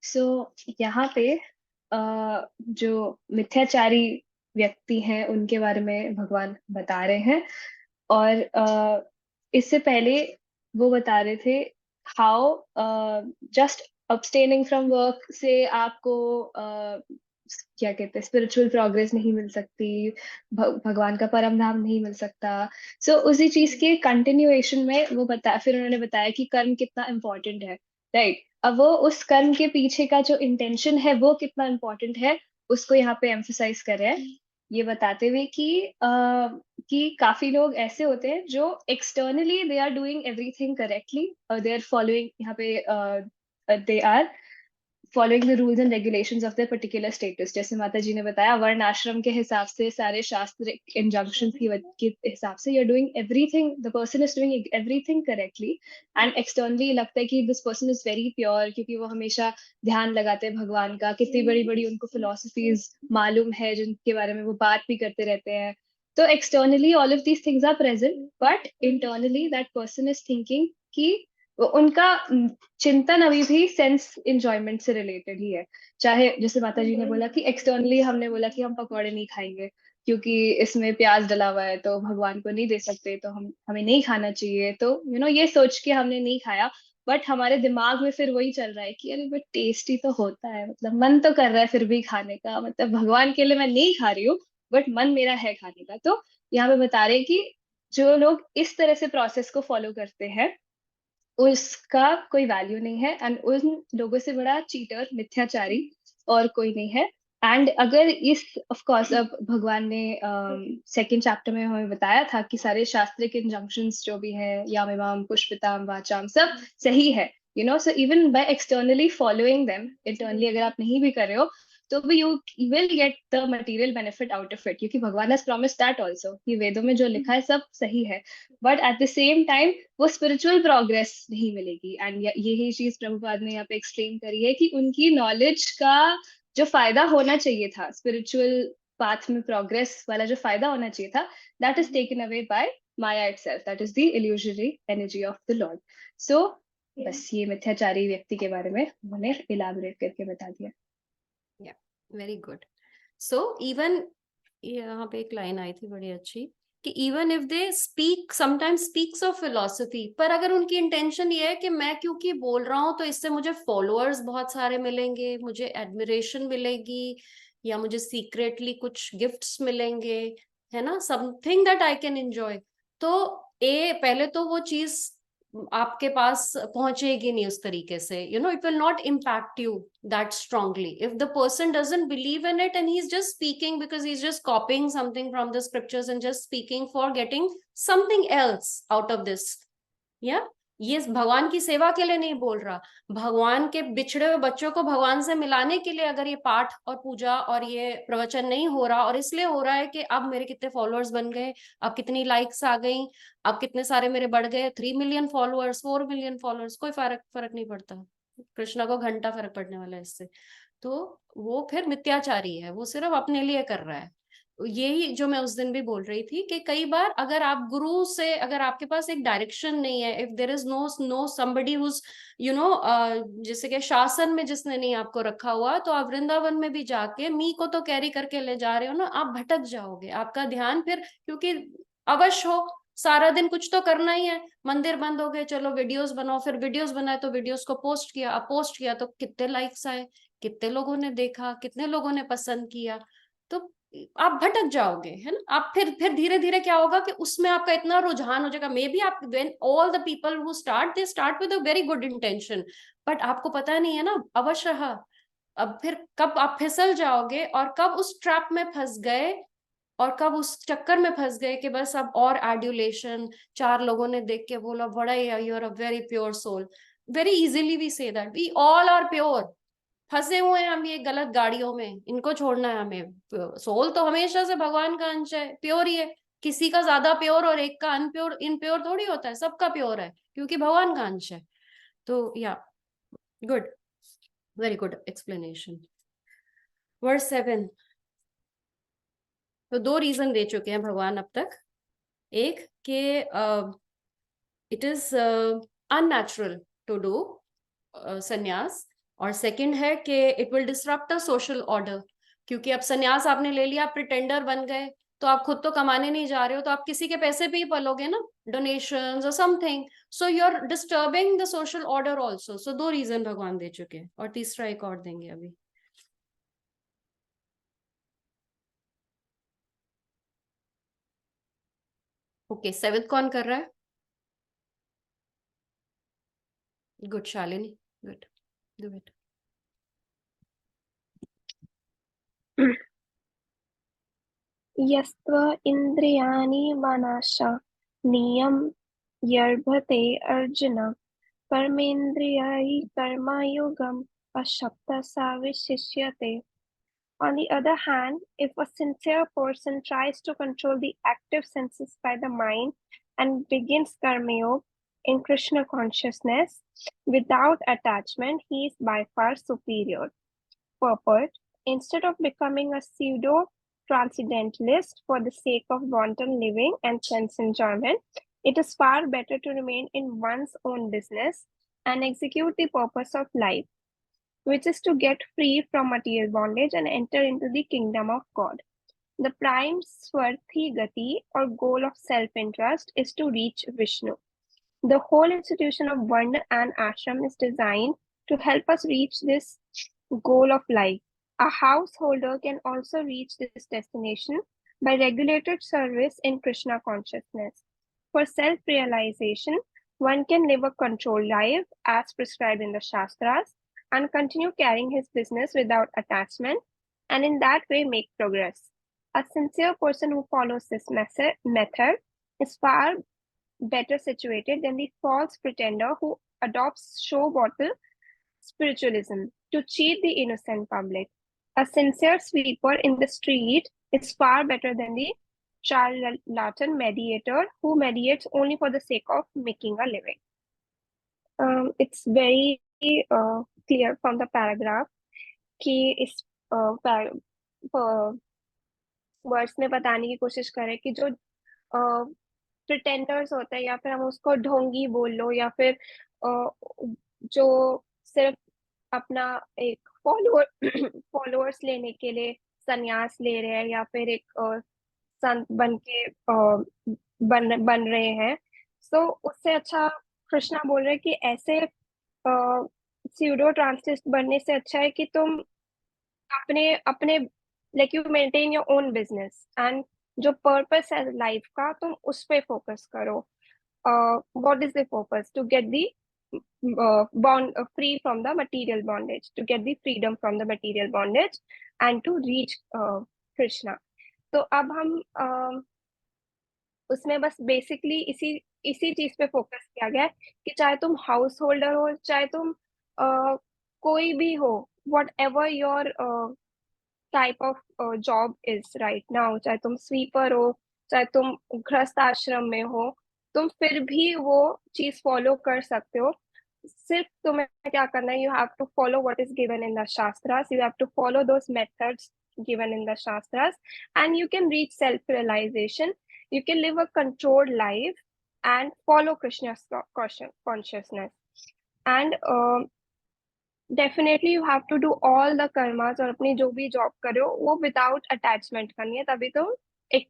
So, यहाँ पे जो मिथ्याचारी व्यक्ति हैं उनके बारे में भगवान बता रहे हैं, और इससे पहले वो बता रहे थे हाउ जस्ट अब्सटेनिंग फ्रॉम वर्क से आपको क्या कहते हैं स्पिरिचुअल प्रोग्रेस नहीं मिल सकती, भगवान का परम धाम नहीं मिल सकता। सो उसी चीज के कंटिन्यूएशन में वो फिर उन्होंने बताया कि कर्म कितना इम्पोर्टेंट है, राइट। अब वो उस कर्म के पीछे का जो इंटेंशन है वो कितना इम्पोर्टेंट है उसको यहाँ पे एम्फसाइज कर रहे हैं, ये बताते हुए कि काफी लोग ऐसे होते हैं जो externally they are doing everything correctly, they are following, यहाँ पे they are following the rules and regulations of the particular status. जैसे माता जी ने बताया, वर्ण आश्रम के हिसाब से, सारे शास्त्र इंजंक्शंस के हिसाब से, you are doing everything, the person is doing everything correctly, and externally लगता है कि this person is very pure, क्योंकि वो हमेशा ध्यान लगाते हैं भगवान का, कितनी बड़ी बड़ी उनको फिलोसफीज मालूम है जिनके बारे में वो बात भी करते रहते हैं। तो externally all of these things are present, but internally that person is thinking कि उनका चिंतन अभी भी सेंस एंजॉयमेंट से रिलेटेड ही है। चाहे जैसे माता जी ने बोला कि एक्सटर्नली हमने बोला कि हम पकौड़े नहीं खाएंगे क्योंकि इसमें प्याज डला हुआ है तो भगवान को नहीं दे सकते, तो हमें नहीं खाना चाहिए, तो ये सोच के हमने नहीं खाया, बट हमारे दिमाग में फिर वही चल रहा है कि अरे बट टेस्टी तो होता है, मतलब मन तो कर रहा है फिर भी खाने का, मतलब भगवान के लिए मैं नहीं खा रही हूँ बट मन मेरा है खाने का। तो यहाँ पे बता रहे कि जो लोग इस तरह से प्रोसेस को फॉलो करते हैं उसका कोई वैल्यू नहीं है, एंड उन लोगों से बड़ा चीटर, मिथ्याचारी और कोई नहीं है। एंड अगर इस, ऑफ कोर्स, अब भगवान ने सेकंड चैप्टर में हमें बताया था कि सारे शास्त्रिक इंजंक्शंस जो भी है, यामिमाम पुष्पिताम वाचाम, सब सही है, you know. So even bye externally following them, internally अगर आप नहीं भी कर रहे हो, तो भी you will get the material benefit out of it, क्योंकि भगवान हैज प्रॉमिस्ड दैट आल्सो कि वेदों में जो लिखा है सब सही है। But at the same time वो स्पिरिचुअल प्रोग्रेस नहीं मिलेगी। एंड यही चीज प्रभुपाद ने यहाँ पे एक्सप्लेन करी है कि उनकी नॉलेज का जो फायदा होना चाहिए था, स्पिरिचुअल पाथ में प्रोग्रेस वाला जो फायदा होना चाहिए था, that is taken away by maya itself, that is the illusory energy of the lord. So बस ये मिथ्याचारी व्यक्ति के बारे में उन्होंने इलाबोरेट करके बता दिया। Very good. सो इवन यहाँ पे एक लाइन आई थी बड़ी अच्छी कि even if they speak sometimes speaks of philosophy, पर अगर उनकी इंटेंशन ये है कि मैं क्योंकि बोल रहा हूँ तो इससे मुझे फॉलोअर्स बहुत सारे मिलेंगे, मुझे एडमिरेशन मिलेगी, या मुझे सीक्रेटली कुछ गिफ्ट्स मिलेंगे, है ना, something that I can enjoy, तो पहले तो वो चीज आपके पास पहुंचेगी नहीं उस तरीके से, you know, it will not impact you that strongly if the person doesn't believe in it and he is just speaking because he is just copying something from the scriptures and just speaking for getting something else out of this. या ये भगवान की सेवा के लिए नहीं बोल रहा, भगवान के बिछड़े हुए बच्चों को भगवान से मिलाने के लिए अगर ये पाठ और पूजा और ये प्रवचन नहीं हो रहा, और इसलिए हो रहा है कि अब मेरे कितने फॉलोअर्स बन गए, अब कितनी लाइक्स आ गई, अब कितने सारे मेरे बढ़ गए, 3 मिलियन फॉलोअर्स, 4 मिलियन फॉलोअर्स, कोई फर्क नहीं पड़ता, कृष्णा को घंटा फर्क पड़ने वाला है इससे, तो वो फिर मिथ्याचारी है, वो सिर्फ अपने लिए कर रहा है। यही जो मैं उस दिन भी बोल रही थी कि कई बार अगर आप गुरु से, अगर आपके पास एक डायरेक्शन नहीं है, if there is no somebody whose you know, जैसे कि शासन में जिसने नहीं आपको रखा हुआ, तो आप वृंदावन में भी जाके मी को तो कैरी करके ले जा रहे हो ना, आप भटक जाओगे, आपका ध्यान फिर, क्योंकि अवश्य हो सारा दिन कुछ तो करना ही है, मंदिर बंद हो गए, चलो वीडियोस बनाओ, फिर वीडियोस बनाए तो वीडियोस को पोस्ट किया, अब पोस्ट किया तो कितने लाइक्स आए, कितने लोगों ने देखा, कितने लोगों ने पसंद किया, तो आप भटक जाओगे, है ना। आप फिर धीरे धीरे क्या होगा कि उसमें आपका इतना रुझान हो जाएगा, मे बी आप, when all the people who start, they start with a very good intention, but आपको पता नहीं है ना अवश्य, अब फिर कब आप फिसल जाओगे और कब उस ट्रैप में फंस गए और कब उस चक्कर में फंस गए कि बस अब और एड्यूलेशन, 4 लोगों ने देख के बोला बड़ा you are a very pure soul, very easily we say that we all are pure, फंसे हुए हैं हम ये गलत गाड़ियों में, इनको छोड़ना है हमें, सोल तो हमेशा से भगवान का अंश है, प्योर ही है, किसी का ज्यादा प्योर और एक का अनप्योर इनप्योर थोड़ी होता है, सबका प्योर है क्योंकि भगवान का अंश है। तो या good, very good explanation. Verse 7, तो 2 रीजन दे चुके हैं भगवान अब तक, एक कि it is unnatural to do संन्यास, और सेकंड है कि it will disrupt the social order, क्योंकि अब संन्यास आपने ले लिया, प्रिटेंडर बन गए, तो आप खुद तो कमाने नहीं जा रहे हो, तो आप किसी के पैसे पे ही पलोगे ना, डोनेशंस और something, so you are disturbing the social order also. So 2 reason भगवान दे चुके हैं, और तीसरा एक और देंगे अभी। ओके, 7th कौन कर रहा है? Good Shalini, good, do it. यस्त्व इन्द्रियाणि मनश्च नियम्यर्भते अर्जुन कर्मेन्द्रियाणि कर्मयोगम् अशक्त सा विशिष्यते. On the other hand, if a sincere person tries to control the active senses by the mind and begins karma yoga in Krishna consciousness without attachment, he is by far superior. Purport: instead of becoming a pseudo transcendentalist for the sake of wanton living and sense enjoyment, it is far better to remain in one's own business and execute the purpose of life, which is to get free from material bondage and enter into the kingdom of God. The prime Swarthi Gati, or goal of self-interest, is to reach Vishnu. The whole institution of Varna and Ashram is designed to help us reach this goal of life. A householder can also reach this destination by regulated service in Krishna consciousness. For self-realization, one can live a controlled life as prescribed in the Shastras and continue carrying his business without attachment, and in that way make progress. A sincere person who follows this method is far better situated than the false pretender who adopts show bottle spiritualism to cheat the innocent public. A sincere sweeper in the street is far better than the charlatan mediator who mediates only for the sake of making a living. It's very clear from the paragraph कि इस words में बताने की कोशिश करें कि जो प्रिटेंडर्स होते हैं, या फिर हम उसको ढोंगी बोल लो, या फिर जो सिर्फ अपना एक फॉलोअर्स लेने के लिए संन्यास ले रहे हैं, या फिर एक संत बन के बन रहे हैं, तो उससे अच्छा कृष्णा बोल रहे हैं कि ऐसे स्यूडो ट्रांसलिस्ट बनने से अच्छा है कि तुम अपने like you maintain your own business, and जो पर्पस है लाइफ का तुम उस पे फोकस करो. What is the purpose? To get the free from the material bondage, to get the freedom from the material bondage and to reach Krishna. तो अब हम उसमें बस बेसिकली इसी चीज पे फोकस किया गया है कि चाहे तुम हाउस होल्डर हो, चाहे तुम कोई भी हो, what ever your type of job is right now, चाहे तुम स्वीपर हो, चाहे तुम गृहस्थ आश्रम में हो, तुम फिर भी वो चीज फॉलो कर सकते हो. सिर्फ तुम्हें क्या करना है, you have to follow what is given in the शास्त्रास, you have to follow those methods given in the shastras, and you can reach self realization, you can live a controlled life and follow Krishna's consciousness, and definitely you have to do all the karmas और अपनी जो भी job कर रहे हो वो without attachment करनी है, तभी तो एक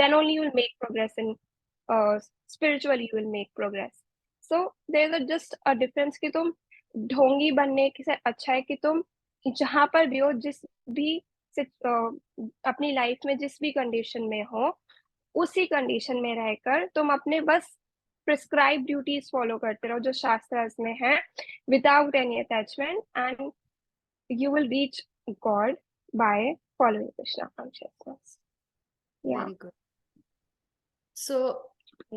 then only you will make progress in spiritually you will make progress. So there is just a difference कि तुम ढोंगी बनने से अच्छा है कि तुम जहां पर भी हो, जिस भी अपनी लाइफ में जिस भी कंडीशन में हो, उसी कंडीशन में रहकर तुम अपने बस प्रिस्क्राइब ड्यूटीज फॉलो करते रहो जो शास्त्रास में है, without any attachment, and you will reach God by following Krishna consciousness. Very good. So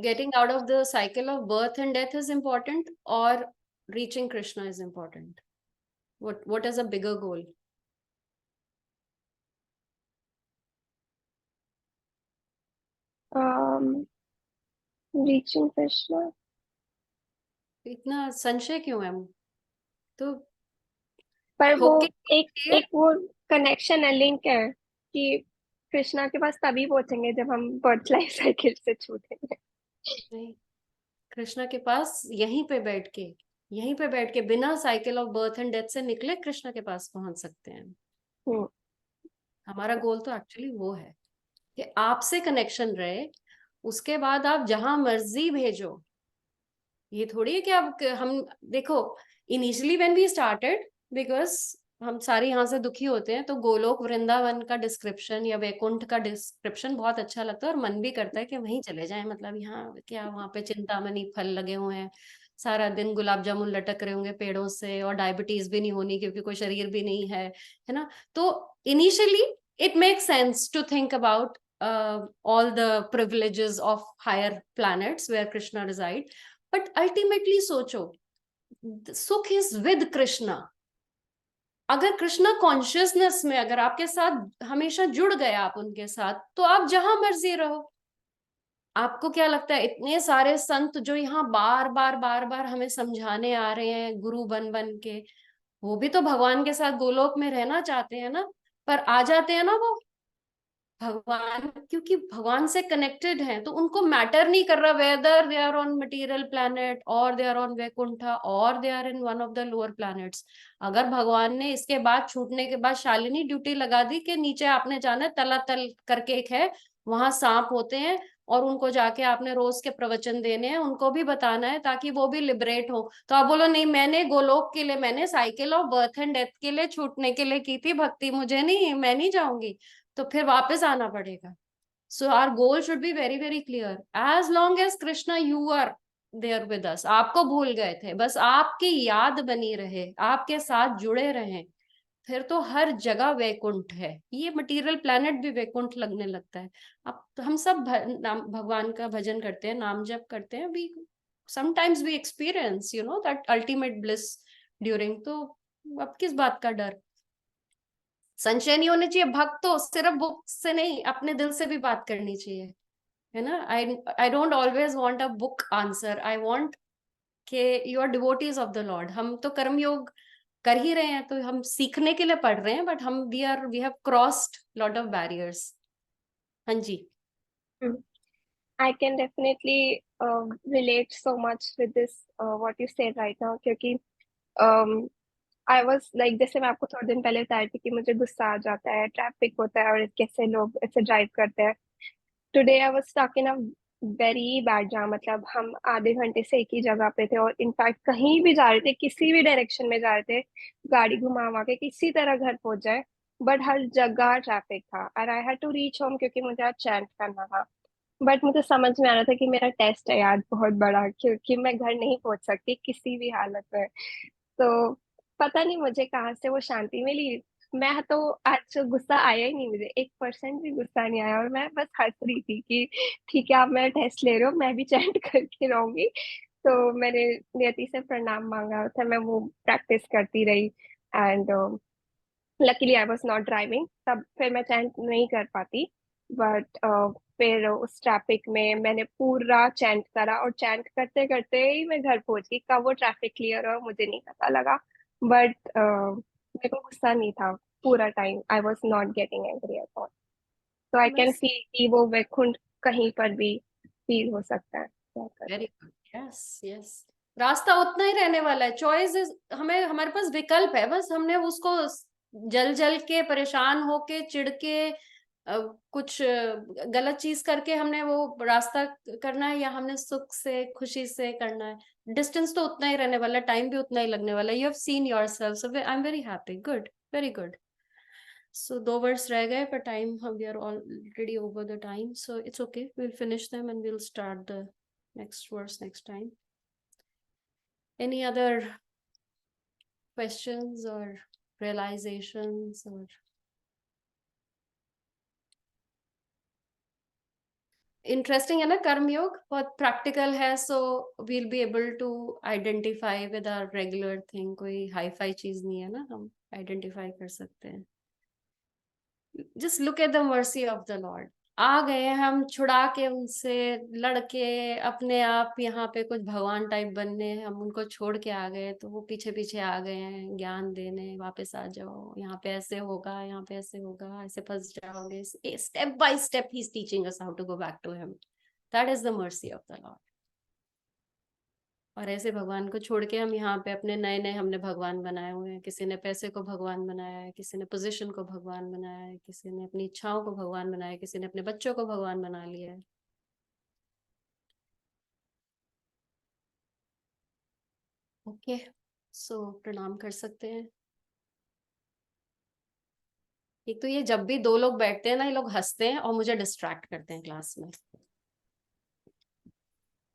getting out of the cycle of birth and death is important, or reaching Krishna is important? What is a bigger goal? Reaching Krishna. इतना संशय क्यों है? तो पर वो होके एक वो कनेक्शन है, लिंक है कि कृष्णा के पास तभी पहुंचेंगे जब हम बर्थ लाइफ साइकिल से छूटेंगे. नहीं, कृष्णा के पास यहीं पे बैठ के बिना cycle of birth and death से निकले कृष्णा के पास पहुंच सकते हैं. हमारा गोल तो एक्चुअली वो है कि आपसे कनेक्शन रहे, उसके बाद आप जहां मर्जी भेजो. ये थोड़ी है कि आप हम देखो, initially when we started, because हम सारे यहाँ से दुखी होते हैं, तो गोलोक वृंदावन का डिस्क्रिप्शन या वैकुंठ का डिस्क्रिप्शन बहुत अच्छा लगता है और मन भी करता है कि वहीं चले जाएं. मतलब यहाँ क्या, वहां पे चिंतामणि फल लगे हुए हैं, सारा दिन गुलाब जामुन लटक रहे होंगे पेड़ों से, और डायबिटीज भी नहीं होनी क्योंकि कोई शरीर भी नहीं है ना. तो initially it makes sense to think about all the privileges of higher planets where Krishna reside, but ultimately सोचो, सुख is with Krishna. अगर कृष्णा कॉन्शियसनेस में अगर आपके साथ हमेशा जुड़ गए आप उनके साथ, तो आप जहां मर्जी रहो. आपको क्या लगता है इतने सारे संत जो यहाँ बार बार हमें समझाने आ रहे हैं गुरु बन के, वो भी तो भगवान के साथ गोलोक में रहना चाहते हैं ना, पर आ जाते हैं ना वो भगवान, क्योंकि भगवान से कनेक्टेड हैं, तो उनको मैटर नहीं कर रहा whether they are on material planet और दे आर ऑन वैकुंठा और they are in one of the lower planets. अगर भगवान ने इसके बाद छूटने के बाद शालिनी ड्यूटी लगा दी कि नीचे आपने जाना है, तलातल करके एक है, वहां सांप होते हैं और उनको जाके आपने रोज के प्रवचन देने हैं, उनको भी बताना है ताकि वो भी लिबरेट हो. तो आप बोलो नहीं, मैंने गोलोक के लिए, मैंने cycle of birth and death के लिए छूटने के लिए की थी भक्ति, मुझे नहीं, मैं नहीं जाऊंगी, तो फिर वापस आना पड़ेगा. So our goal should be very very clear. As long as Krishna you are there with us, आपको भूल गए थे, बस आपकी याद बनी रहे, आपके साथ जुड़े रहें, फिर तो हर जगह वैकुंठ है। ये मटेरियल प्लेनेट भी वैकुंठ लगने लगता है। अब तो हम सब भगवान का भजन करते हैं, नाम जप करते हैं, we sometimes we experience that ultimate bliss during, तो अब किस बात का डर। संशय नहीं होने चाहिए। भक्त तो सिर्फ बुक से नहीं, अपने दिल से भी बात करनी चाहिए, है ना। I don't always want a book answer, I want के you are devotees of the lord. हम तो कर्म योग कर ही रहे हैं, तो हम सीखने के लिए पढ़ रहे हैं, बट हम we have crossed lot of barriers. हाँ जी। I can definitely relate so much with this what you said right now, क्योंकि I was like, जैसे मैं आपको थोड़े दिन पहले बता रही थी कि मुझे गुस्सा आ जाता है, ट्रैफिक होता है और कैसे लोग ऐसे ड्राइव करते हैं। Today I was stuck in a very bad jam, मतलब हम आधे घंटे से एक ही जगह पे थे और इनफैक्ट कहीं भी जा रहे थे, किसी भी डायरेक्शन में जा रहे थे, गाड़ी घुमा के किसी तरह घर पहुंच जाए, बट हर जगह ट्रैफिक था and I had to reach home क्योंकि मुझे आज चैंट करना था। बट मुझे समझ में आ रहा था कि मेरा टेस्ट है आज बहुत बड़ा, क्योंकि मैं घर नहीं पहुंच सकती किसी भी हालत में। तो पता नहीं मुझे कहाँ से वो शांति मिली। मैं तो आज गुस्सा आया ही नहीं, मुझे 1% भी गुस्सा नहीं आया, और मैं बस हंस रही थी कि ठीक है, आप मेरा टेस्ट ले रहे हो, मैं भी चैंट करके रहूंगी। तो मैंने नियति से प्रणाम मांगा था, मैं वो प्रैक्टिस करती रही and luckily I was not driving, तब फिर मैं चैंट नहीं कर पाती। बट फिर उस ट्रैफिक में मैंने पूरा चैंट करा और चैंट करते करते ही मैं घर पहुंच गई। कब वो ट्रैफिक क्लियर हुआ मुझे नहीं पता लगा, बट मेरे को गुस्सा नहीं था पूरा time. I was not getting angry at all. तो आई कैन बस फील कि वो वैकुंठ कहीं पर भी फील हो सकता है। क्या करें? Very good, yes yes. रास्ता उतना ही रहने वाला है, चॉइस हमें, हमारे पास विकल्प है, बस हमने उसको जल जल के, परेशान होके, चिढ़ के, कुछ गलत चीज करके हमने वो रास्ता करना है, या हमने सुख से खुशी से करना है। डिस्टेंस तो उतना ही रहने वाला है, टाइम भी उतना ही लगने वाला है। You have seen yourself, so I am very happy, good, very good. So 2 words रह गए, पर टाइम, हम we are already over the time, so it's okay, we will finish them and we will start the next verse next time. Any other questions or realizations or interesting है ना। कर्मयोग बहुत practical है, so we'll be able to identify with our regular thing. कोई high fi चीज नहीं है ना, हम आइडेंटिफाई कर सकते हैं। Just look at the mercy of the lord. आ गए हम छुड़ा के उनसे, लड़के अपने आप यहाँ पे कुछ भगवान टाइप बनने, हम उनको छोड़ के आ गए, तो वो पीछे पीछे आ गए हैं ज्ञान देने, वापस आ जाओ, यहाँ पे ऐसे होगा, यहाँ पे ऐसे होगा, ऐसे फंस जाओगे। Step by step he is teaching us how to go back to him. That is the mercy of the lord. और ऐसे भगवान को छोड़ के हम यहाँ पे अपने नए नए हमने भगवान बनाए हुए हैं। किसी ने पैसे को भगवान बनाया है, किसी ने पोजीशन को भगवान बनाया है, किसी ने अपनी इच्छाओं को भगवान बनाया है, किसी ने अपने बच्चों को भगवान बना लिया है। ओके, सो प्रणाम कर सकते हैं। एक तो ये जब भी 2 लोग बैठते हैं ना, ये लोग हंसते हैं और मुझे डिस्ट्रैक्ट करते हैं क्लास में।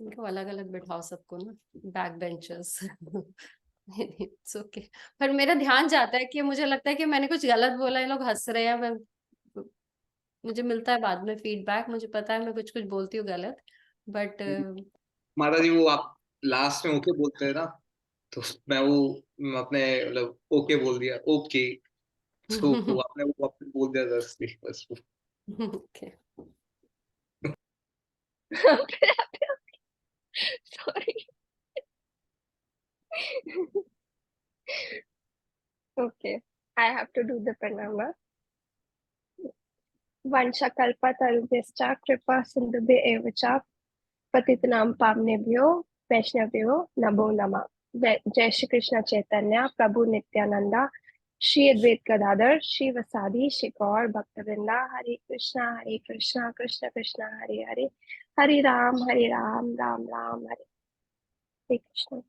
इनको अलग अलग बिठाओ सबको ना, बैक बेंचर्स। It's okay. पर मेरा ध्यान जाता है कि मुझे लगता है कि मैंने कुछ गलत बोला, ये लोग हंस रहे हैं। मैं, मुझे मिलता है बाद में फीडबैक, मुझे पता है मैं कुछ कुछ बोलती हूँ गलत, बट माता जी, वो आप लास्ट में ओके बोलते हैं ना, तो मैं वो अपने मतलब ओके बोल दिया, ओके। तो आपने वो वापस बोल दिया था बस वो। Okay. Sorry. Okay, I have to do the pranama. वंशकल्पतरुभ्यश्च कृपा सिन्धुभ्य एव च पतितनां पावनेभ्यो वैष्णवेभ्यो नमो नमः। जय श्री कृष्ण चैतन्य प्रभु नित्यानंदा, श्री अद्वैत गदाधर श्रीवासादि श्री गौर भक्तवृंदा। हरे कृष्णा कृष्ण कृष्ण हरे हरे, हरे राम राम राम हरे कृष्ण।